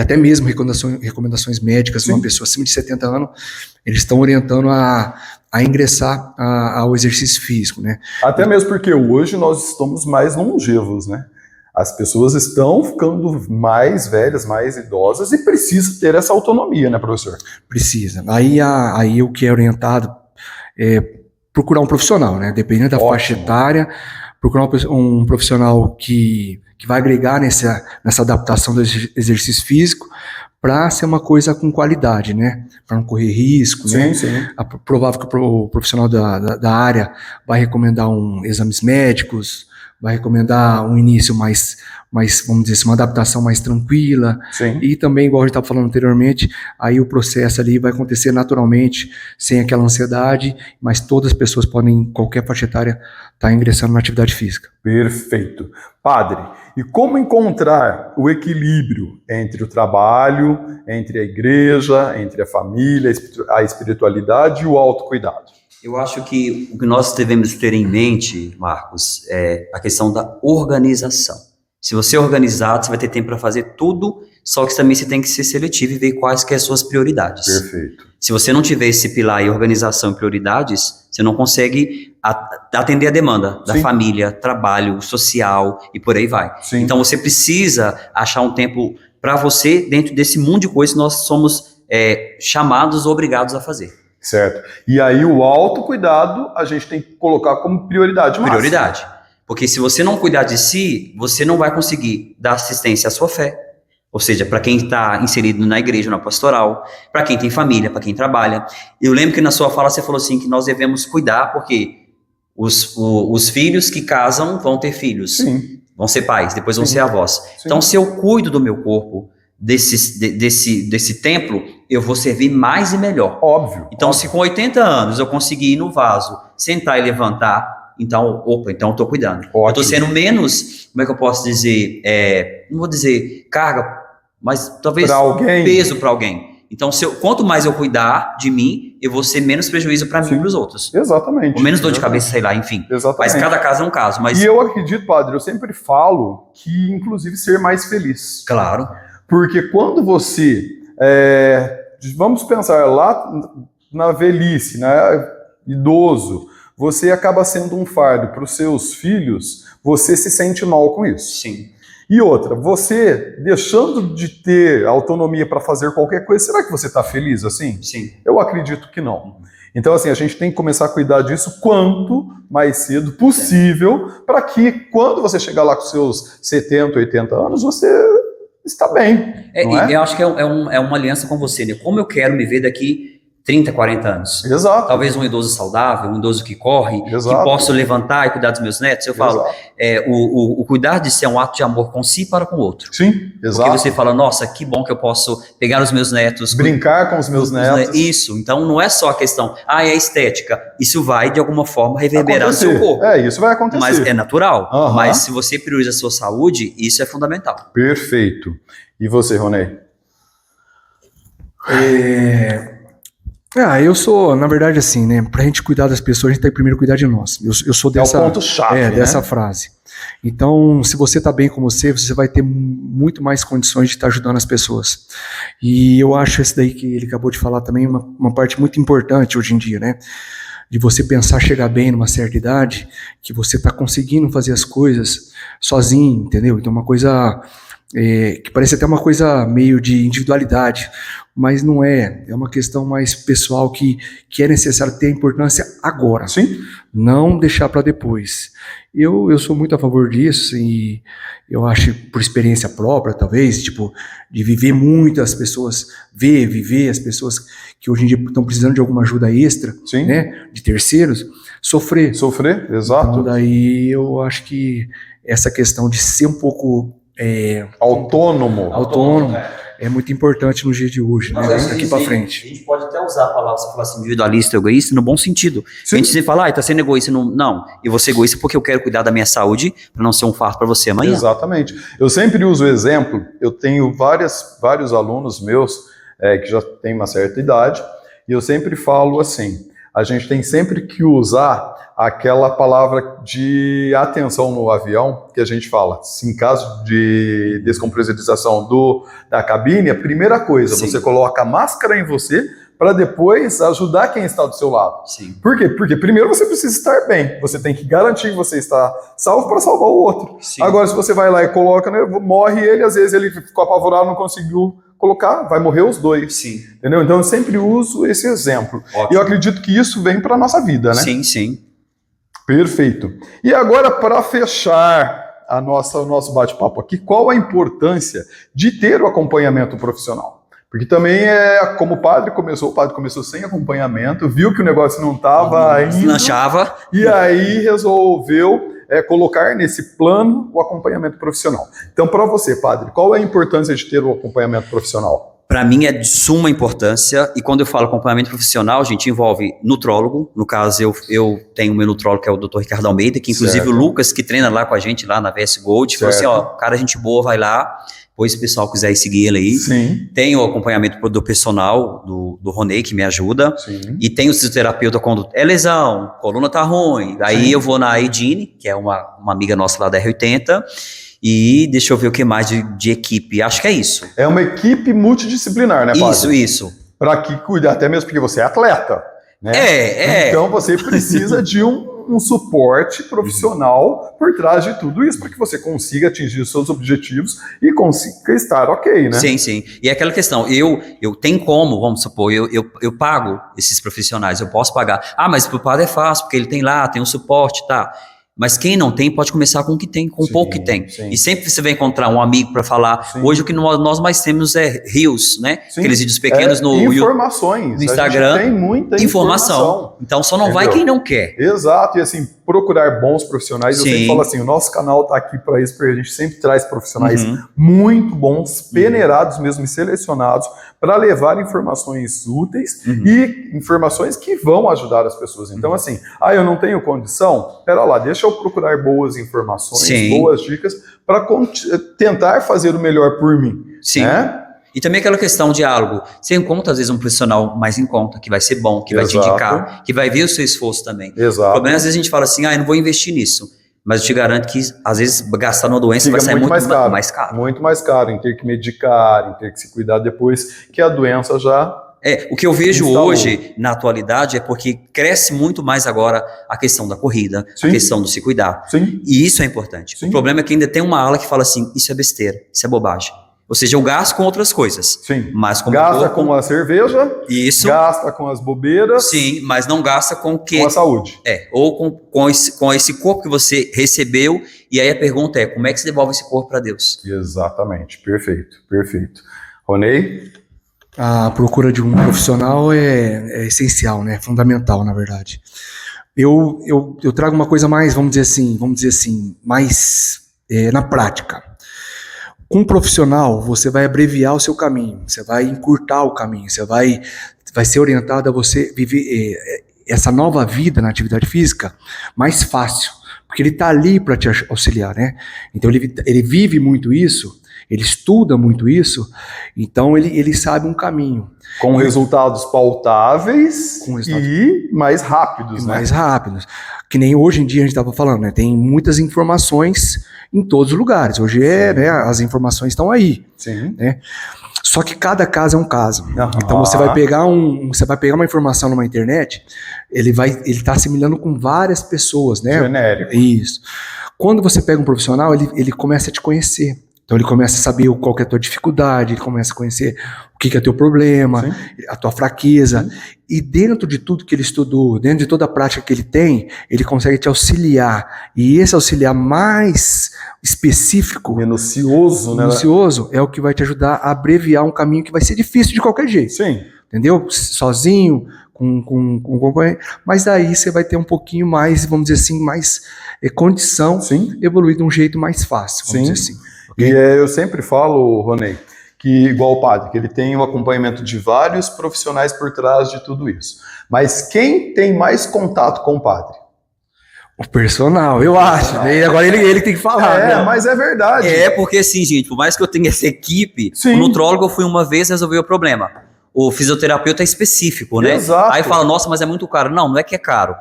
até mesmo recomendações médicas, uma pessoa acima de 70 anos, eles estão orientando a ingressar ao exercício físico, né? Até mesmo porque hoje nós estamos mais longevos, né? As pessoas estão ficando mais velhas, mais idosas e precisa ter essa autonomia, né, professor? Precisa. Aí o que é orientado é procurar um profissional, né? Dependendo da faixa etária, procurar um profissional que vai agregar nessa adaptação do exercício físico para ser uma coisa com qualidade, né? Para não correr risco, né? Sim. É provável que o profissional da área vai recomendar exames médicos, vai recomendar um início mais, vamos dizer assim, uma adaptação mais tranquila. Sim. E também, igual a gente estava falando anteriormente, aí o processo ali vai acontecer naturalmente, sem aquela ansiedade, mas todas as pessoas podem, em qualquer faixa etária, estar ingressando na atividade física. Perfeito. Padre, e como encontrar o equilíbrio entre o trabalho, entre a igreja, entre a família, a espiritualidade e o autocuidado? Eu acho que o que nós devemos ter em mente, Marcos, é a questão da organização. Se você é organizado, você vai ter tempo para fazer tudo, só que também você tem que ser seletivo e ver quais que são as suas prioridades. Perfeito. Se você não tiver esse pilar aí, organização e prioridades, você não consegue atender a demanda da família, trabalho, social e por aí vai. Sim. Então você precisa achar um tempo para você dentro desse mundo de coisas que nós somos chamados, obrigados a fazer. Certo. E aí o autocuidado a gente tem que colocar como prioridade máxima. Prioridade. Porque se você não cuidar de si, você não vai conseguir dar assistência à sua fé. Ou seja, para quem está inserido na igreja, na pastoral, para quem tem família, para quem trabalha. Eu lembro que na sua fala você falou assim, que nós devemos cuidar, porque os filhos que casam vão ter filhos. Sim. Vão ser pais, depois vão Sim. ser avós. Sim. Então, se eu cuido do meu corpo, desse templo, eu vou servir mais e melhor. Óbvio. Então, óbvio. se com 80 anos eu conseguir ir no vaso, sentar e levantar, então eu estou cuidando. Ótimo. Eu estou sendo menos, como é que eu posso dizer, não vou dizer carga, mas talvez peso para alguém. Então, quanto mais eu cuidar de mim, eu vou ser menos prejuízo para mim e para os outros. Exatamente. Ou menos dor de cabeça, sei lá, enfim. Exatamente. Mas cada caso é um caso. Mas... E eu acredito, padre, eu sempre falo que, inclusive, ser mais feliz. Claro. Porque quando você, vamos pensar lá na velhice, né, idoso, você acaba sendo um fardo para os seus filhos, você se sente mal com isso. Sim. E outra, você deixando de ter autonomia para fazer qualquer coisa, será que você está feliz assim? Sim. Eu acredito que não. Então, assim, a gente tem que começar a cuidar disso quanto mais cedo possível, para que quando você chegar lá com seus 70, 80 anos, você está bem. Não é? Eu acho que é uma aliança com você, né? Como eu quero me ver daqui 30, 40 anos. Exato. Talvez um idoso saudável, um idoso que corre, Exato. que posso levantar e cuidar dos meus netos. Eu falo, o cuidar de si é um ato de amor com si para com o outro. Sim, exato. Porque você fala, nossa, que bom que eu posso pegar os meus netos. Brincar com os meus netos. Isso, então não é só a questão, é estética. Isso vai, de alguma forma, reverberar no seu corpo. Isso vai acontecer. Mas é natural. Uhum. Mas se você prioriza a sua saúde, isso é fundamental. Perfeito. E você, Ronei? Eu sou, na verdade, assim, né? Pra gente cuidar das pessoas, a gente tem que primeiro cuidar de nós. Eu sou dessa. É o ponto-chave, né? Dessa frase. Então, se você tá bem com você vai ter muito mais condições de estar ajudando as pessoas. E eu acho esse daí que ele acabou de falar também uma parte muito importante hoje em dia, né? De você pensar chegar bem numa certa idade, que você tá conseguindo fazer as coisas sozinho, entendeu? Então, uma coisa que parece até uma coisa meio de individualidade, mas não é. É uma questão mais pessoal que é necessário ter importância agora. Sim. Não deixar para depois. Eu sou muito a favor disso e eu acho, por experiência própria, talvez, tipo, de viver muito as pessoas, viver as pessoas que hoje em dia estão precisando de alguma ajuda extra, Sim. né, de terceiros, sofrer. Sofrer, exato. Então daí eu acho que essa questão de ser um pouco autônomo é muito importante no dia de hoje, né? Daqui para frente. A gente pode até usar a palavra, você falar assim, individualista, egoísta, no bom sentido. Sim. A gente sempre fala, tá sendo egoísta. Não, eu vou ser egoísta porque eu quero cuidar da minha saúde para não ser um fardo para você amanhã. Exatamente. Eu sempre uso o exemplo, eu tenho vários alunos meus que já têm uma certa idade, e eu sempre falo assim, a gente tem sempre que usar aquela palavra de atenção no avião, que a gente fala, se em caso de descompressurização da cabine, a primeira coisa, Sim. você coloca a máscara em você para depois ajudar quem está do seu lado. Sim. Por quê? Porque primeiro você precisa estar bem, você tem que garantir que você está salvo para salvar o outro. Sim. Agora, se você vai lá e coloca, né, morre ele, às vezes ele ficou apavorado, não conseguiu colocar, vai morrer os dois. Sim. Entendeu? Então eu sempre uso esse exemplo. Ótimo. E eu acredito que isso vem para a nossa vida, né? Sim, sim. Perfeito. E agora, para fechar o nosso bate-papo aqui, qual a importância de ter o acompanhamento profissional? Porque também como o padre começou sem acompanhamento, viu que o negócio não estava indo, Lanchava. e aí resolveu colocar nesse plano o acompanhamento profissional. Então, para você, padre, qual é a importância de ter o acompanhamento profissional? Para mim é de suma importância, e quando eu falo acompanhamento profissional, a gente envolve nutrólogo. No caso, eu tenho o meu nutrólogo, que é o Dr. Ricardo Almeida, que inclusive certo. O Lucas, que treina lá com a gente, lá na VS Gold, falou assim, ó, cara, gente boa, vai lá, depois se o pessoal quiser seguir ele aí. Sim. Tem o acompanhamento do personal, do Ronei, que me ajuda. Sim. E tem o fisioterapeuta quando é lesão, coluna tá ruim. Aí Sim. eu vou na Edine, que é uma amiga nossa lá da R80, e deixa eu ver o que mais de equipe. Acho que é isso. É uma equipe multidisciplinar, né, padre? Isso. Para que cuidar, até mesmo porque você é atleta, né? Então você precisa de um suporte profissional por trás de tudo isso, para que você consiga atingir os seus objetivos e consiga estar ok, né? Sim. E é aquela questão, eu tenho como, vamos supor, eu pago esses profissionais, eu posso pagar. Ah, mas pro padre é fácil, porque ele tem lá, tem um suporte, tá? Mas quem não tem pode começar com o que tem, com o pouco que tem. Sim. E sempre você vai encontrar um amigo para falar. Sim. Hoje o que nós mais temos é reels, né? Sim. Aqueles vídeos pequenos no informações. no Instagram. A gente tem muita informação. Então só não vai quem não quer. Exato, e assim, procurar bons profissionais. Eu Sim. sempre falo assim, o nosso canal está aqui para isso, porque a gente sempre traz profissionais muito bons, peneirados mesmo e selecionados para levar informações úteis e informações que vão ajudar as pessoas. Então assim, eu não tenho condição, pera lá, deixa eu procurar boas informações, boas dicas para tentar fazer o melhor por mim. Sim. Né? E também aquela questão de diálogo. Você encontra, às vezes, um profissional mais em conta, que vai ser bom, que vai te indicar, que vai ver o seu esforço também. Exato. O problema, às vezes, a gente fala assim, eu não vou investir nisso. Mas eu te garanto que, às vezes, gastar numa doença vai sair muito mais caro. Muito mais caro, em ter que medicar, em ter que se cuidar depois que a doença já... O que eu vejo hoje, na atualidade, é porque cresce muito mais agora a questão da corrida, a questão do se cuidar. Sim. E isso é importante. Sim. O problema é que ainda tem uma ala que fala assim, isso é besteira, isso é bobagem. Ou seja, eu gasto com outras coisas. Sim. Mas como gasta com a cerveja. Isso. Gasta com as bobeiras. Sim, mas não gasta com o quê? Com a saúde. Ou com esse corpo que você recebeu. E aí a pergunta é, como é que você devolve esse corpo para Deus? Exatamente. Perfeito. Ronei? A procura de um profissional é essencial, né? Fundamental, na verdade. Eu trago uma coisa mais, vamos dizer assim, mais na prática. Com um profissional, você vai abreviar o seu caminho, você vai encurtar o caminho, você vai ser orientado a você viver essa nova vida na atividade física mais fácil, porque ele está ali para te auxiliar, né? Então ele vive muito isso, ele estuda muito isso, então ele sabe um caminho. Com resultados pautáveis e mais rápidos, né? Mais rápidos. Que nem hoje em dia a gente estava falando, né? Tem muitas informações em todos os lugares. Hoje né, as informações estão aí. Sim. Né? Só que cada caso é um caso. Então você vai pegar uma informação numa internet, ele está assimilando com várias pessoas, né? Genérico. Isso. Quando você pega um profissional, ele começa a te conhecer. Então ele começa a saber qual que é a tua dificuldade, ele começa a conhecer o que é teu problema, a tua fraqueza. E dentro de tudo que ele estudou, dentro de toda a prática que ele tem, ele consegue te auxiliar. E esse auxiliar mais específico, minucioso, né? É o que vai te ajudar a abreviar um caminho que vai ser difícil de qualquer jeito. Sim. Entendeu? Sozinho, com companheiro. Mas daí você vai ter um pouquinho mais, vamos dizer assim, mais condição, evoluir de um jeito mais fácil, vamos dizer assim. E eu sempre falo, Ronei, que igual o padre, que ele tem o acompanhamento de vários profissionais por trás de tudo isso. Mas quem tem mais contato com o padre? O personal, eu acho. Agora ele tem que falar. Mas é verdade. Porque assim, gente, por mais que eu tenha essa equipe, o nutrólogo eu fui uma vez e resolvi o problema. O fisioterapeuta é específico, né? Exato. Aí fala, nossa, mas é muito caro. Não é que é caro.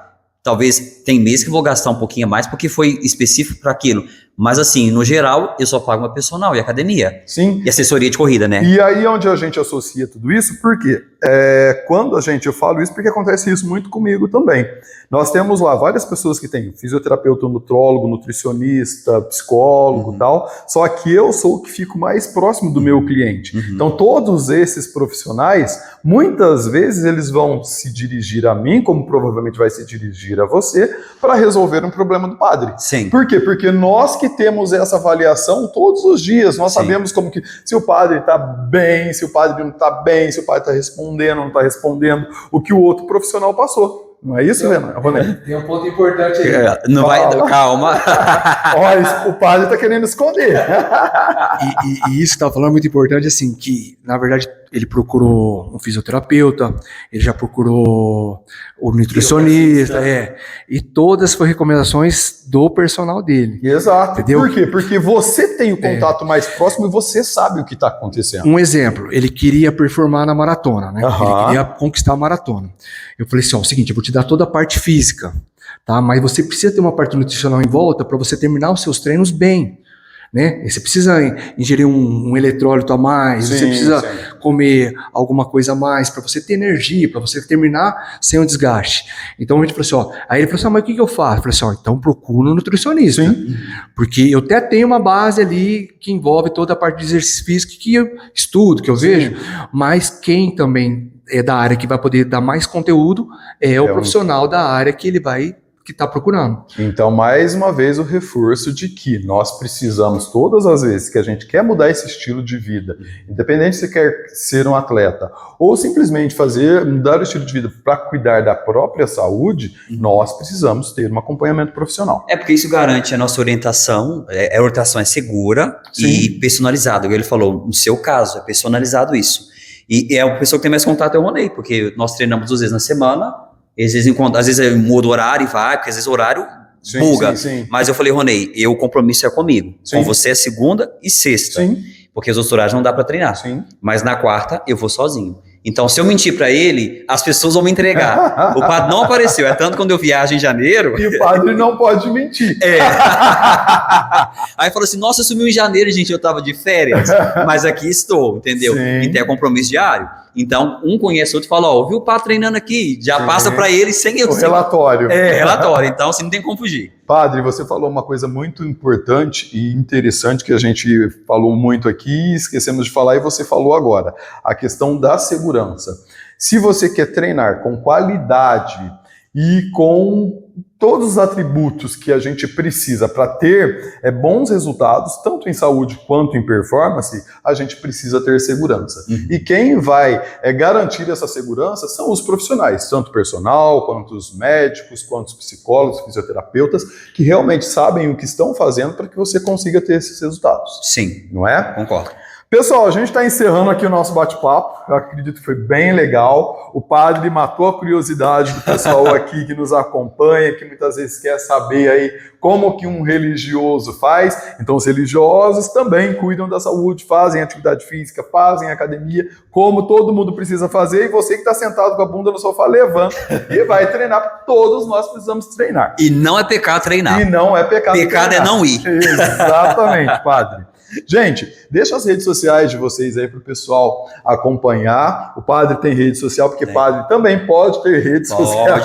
Talvez tem meses que eu vou gastar um pouquinho a mais porque foi específico para aquilo. Mas assim, no geral, eu só pago uma personal e academia. Sim. E assessoria de corrida, né? E aí onde a gente associa tudo isso, por quê? Quando eu falo isso porque acontece isso muito comigo também. Nós temos lá várias pessoas que têm fisioterapeuta, nutrólogo, nutricionista, psicólogo e tal, só que eu sou o que fico mais próximo do meu cliente. Então todos esses profissionais, muitas vezes eles vão se dirigir a mim, como provavelmente vai se dirigir a você, para resolver um problema do padre. Sim. Por quê? Porque nós que temos essa avaliação todos os dias, nós sabemos como que se o padre está bem, se o padre não está bem, se o padre está respondendo, não está respondendo, o que o outro profissional passou. Não é isso, Ronei? Tem um ponto importante aí. Não vai, calma. Olha, o padre está querendo esconder. E isso que estava falando é muito importante, assim, que, na verdade, ele procurou um fisioterapeuta, ele já procurou o nutricionista, e todas foram recomendações do personal dele. Exato. Entendeu? Por quê? Porque você tem o contato mais próximo e você sabe o que está acontecendo. Um exemplo, ele queria performar na maratona, né? Ele queria conquistar a maratona. Eu falei assim, ó, é o seguinte, eu vou te dar toda a parte física, tá? Mas você precisa ter uma parte nutricional em volta para você terminar os seus treinos bem, né? Você precisa ingerir um eletrólito a mais, você precisa comer alguma coisa a mais para você ter energia, para você terminar sem um desgaste. Então a gente falou assim, ó, aí ele falou assim, mas o que eu faço? Eu falei assim, ó, então procura um nutricionista, porque eu até tenho uma base ali que envolve toda a parte de exercício físico que eu estudo, que eu vejo, mas quem também é da área que vai poder dar mais conteúdo é o profissional da área que ele vai que está procurando. Então, mais uma vez, o reforço de que nós precisamos, todas as vezes que a gente quer mudar esse estilo de vida, independente se quer ser um atleta, ou simplesmente mudar o estilo de vida para cuidar da própria saúde, nós precisamos ter um acompanhamento profissional. É porque isso garante a nossa orientação, a orientação é segura e personalizada. Ele falou, no seu caso, é personalizado isso. E é a pessoa que tem mais contato é o Ronei, porque nós treinamos 2 vezes na semana. Às vezes muda o horário e vai, porque às vezes o horário buga. Mas eu falei, Ronei, o compromisso é comigo. Com você é segunda e sexta. Porque os outros horários não dá pra treinar. Mas na quarta eu vou sozinho. Então, se eu mentir pra ele, as pessoas vão me entregar. O padre não apareceu. É tanto quando eu viajo em janeiro. E o padre não pode mentir. Aí falou assim, nossa, sumiu em janeiro, gente, eu tava de férias. Mas aqui estou, entendeu? E tem compromisso diário. Então, um conhece o outro e fala, ó, viu o padre treinando aqui? Já passa pra ele sem eu... Relatório. Relatório. Então, assim, não tem como fugir. Padre, você falou uma coisa muito importante e interessante que a gente falou muito aqui, esquecemos de falar e você falou agora. A questão da segurança. Se você quer treinar com qualidade e com todos os atributos que a gente precisa para ter bons resultados, tanto em saúde quanto em performance, a gente precisa ter segurança. E quem vai garantir essa segurança são os profissionais, tanto personal, quanto os médicos, quanto os psicólogos, fisioterapeutas, que realmente sabem o que estão fazendo para que você consiga ter esses resultados. Sim. Não é? Concordo. Pessoal, a gente está encerrando aqui o nosso bate-papo. Eu acredito que foi bem legal. O padre matou a curiosidade do pessoal aqui que nos acompanha, que muitas vezes quer saber aí como que um religioso faz. Então, os religiosos também cuidam da saúde, fazem atividade física, fazem academia, como todo mundo precisa fazer. E você que está sentado com a bunda no sofá, levanta e vai treinar. Todos nós precisamos treinar. E não é pecado treinar. E não é pecado treinar. Pecado é não ir. Exatamente, padre. Gente, deixa as redes sociais de vocês aí para o pessoal acompanhar. O padre tem rede social, porque padre também pode ter rede social.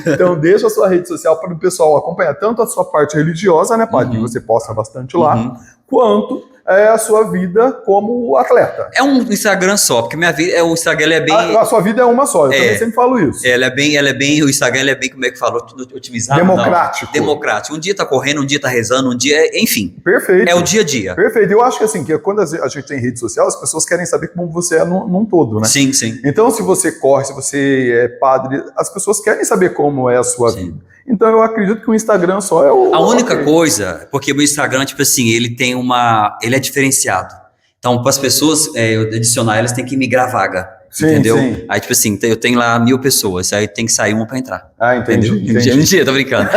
Então deixa a sua rede social para o pessoal acompanhar tanto a sua parte religiosa, né, padre? Que você posta bastante lá, quanto a sua vida como atleta. É um Instagram só, porque minha vida, o Instagram é bem... A sua vida é uma só, eu também sempre falo isso. O Instagram é bem, como é que falou? Otimizado? Democrático. Não, democrático. Um dia tá correndo, um dia tá rezando, um dia... Enfim. Perfeito. É o dia a dia. Perfeito. Eu acho que assim, que quando a gente tem rede social, as pessoas querem saber como você é num todo, né? Sim, sim. Então, se você corre, se você é padre, as pessoas querem saber como é a sua vida. Então, eu acredito que o Instagram só é o... A única coisa, porque o Instagram, tipo assim, ele é diferenciado. Então, para as pessoas adicionar, elas têm que migrar vaga. Entendeu? Sim. Aí, tipo assim, eu tenho lá 1000 pessoas, aí tem que sair uma para entrar. Ah, entendi. Mentira, tô brincando.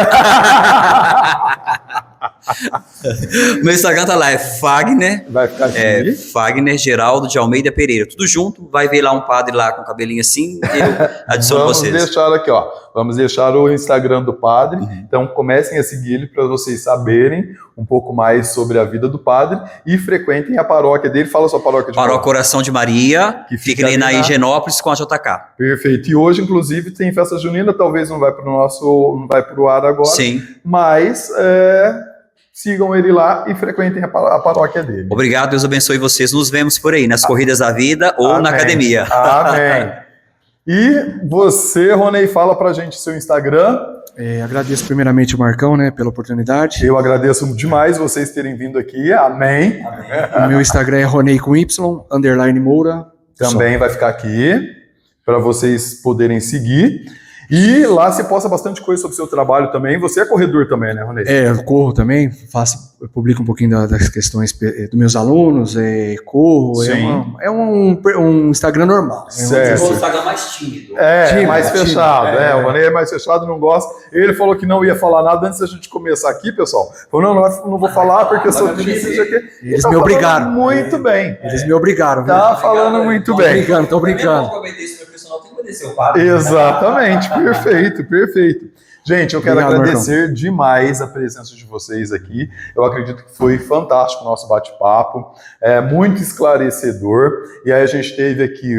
Meu Instagram tá lá, é Fagner. Vai ficar aqui. Fagner Geraldo de Almeida Pereira. Tudo junto, vai ver lá um padre lá com o cabelinho assim, eu adiciono vocês. Vamos deixar aqui, ó. Vamos deixar o Instagram do padre. Então comecem a seguir ele para vocês saberem um pouco mais sobre a vida do padre e frequentem a paróquia dele. Fala a sua paróquia de Paróquia Coração de Maria, que fica ali na Higienópolis com a JK. Perfeito. E hoje, inclusive, tem festa junina, talvez não vai pro ar agora. Sim. Mas sigam ele lá e frequentem a paróquia dele. Obrigado, Deus abençoe vocês. Nos vemos por aí, nas corridas da vida ou na academia. Amém. E você, Ronei, fala pra gente seu Instagram. Agradeço primeiramente o Marcão, né, pela oportunidade. Eu agradeço demais vocês terem vindo aqui. Amém. O meu Instagram é Ronei com Y, _Moura. Também vai ficar aqui para vocês poderem seguir. E lá você posta bastante coisa sobre o seu trabalho também. Você é corredor também, né, Ronei? Eu corro também, eu publico um pouquinho das questões dos meus alunos, corro, Sim. é um Instagram normal. Certo. O Instagram mais tímido. Mais fechado. O Ronei é mais fechado, não gosta. Ele falou que não ia falar nada antes da gente começar aqui, pessoal. Falou, não vou falar porque eu sou tímido. Eles me obrigaram. Muito bem. Eles me obrigaram. Tá falando muito bem. Tô brincando. Exatamente, perfeito. Gente, eu quero agradecer demais a presença de vocês aqui. Eu acredito que foi fantástico o nosso bate-papo, muito esclarecedor. E aí a gente teve aqui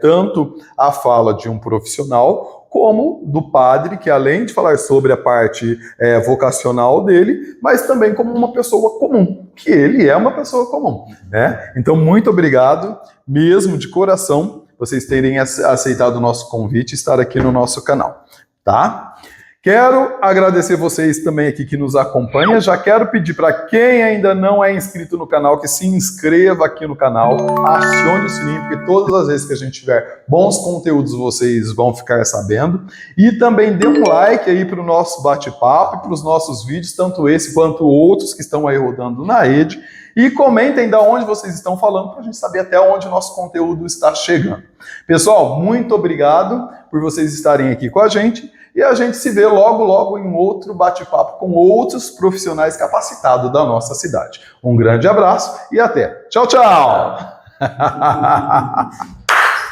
tanto a fala de um profissional, como do padre, que além de falar sobre a parte vocacional dele, mas também como uma pessoa comum, que ele é uma pessoa comum, né? Então, muito obrigado, mesmo de coração, vocês terem aceitado o nosso convite e estar aqui no nosso canal, tá? Quero agradecer vocês também aqui que nos acompanham. Já quero pedir para quem ainda não é inscrito no canal que se inscreva aqui no canal, acione o sininho, porque todas as vezes que a gente tiver bons conteúdos vocês vão ficar sabendo. E também dê um like aí para o nosso bate-papo e para os nossos vídeos, tanto esse quanto outros que estão aí rodando na rede. E comentem de onde vocês estão falando para a gente saber até onde o nosso conteúdo está chegando. Pessoal, muito obrigado por vocês estarem aqui com a gente. E a gente se vê logo em outro bate-papo com outros profissionais capacitados da nossa cidade. Um grande abraço e até. Tchau, tchau!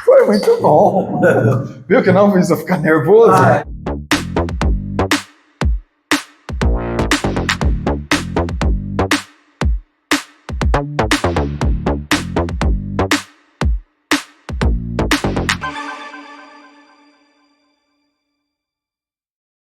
Foi muito bom. Viu que não fez eu ficar nervoso?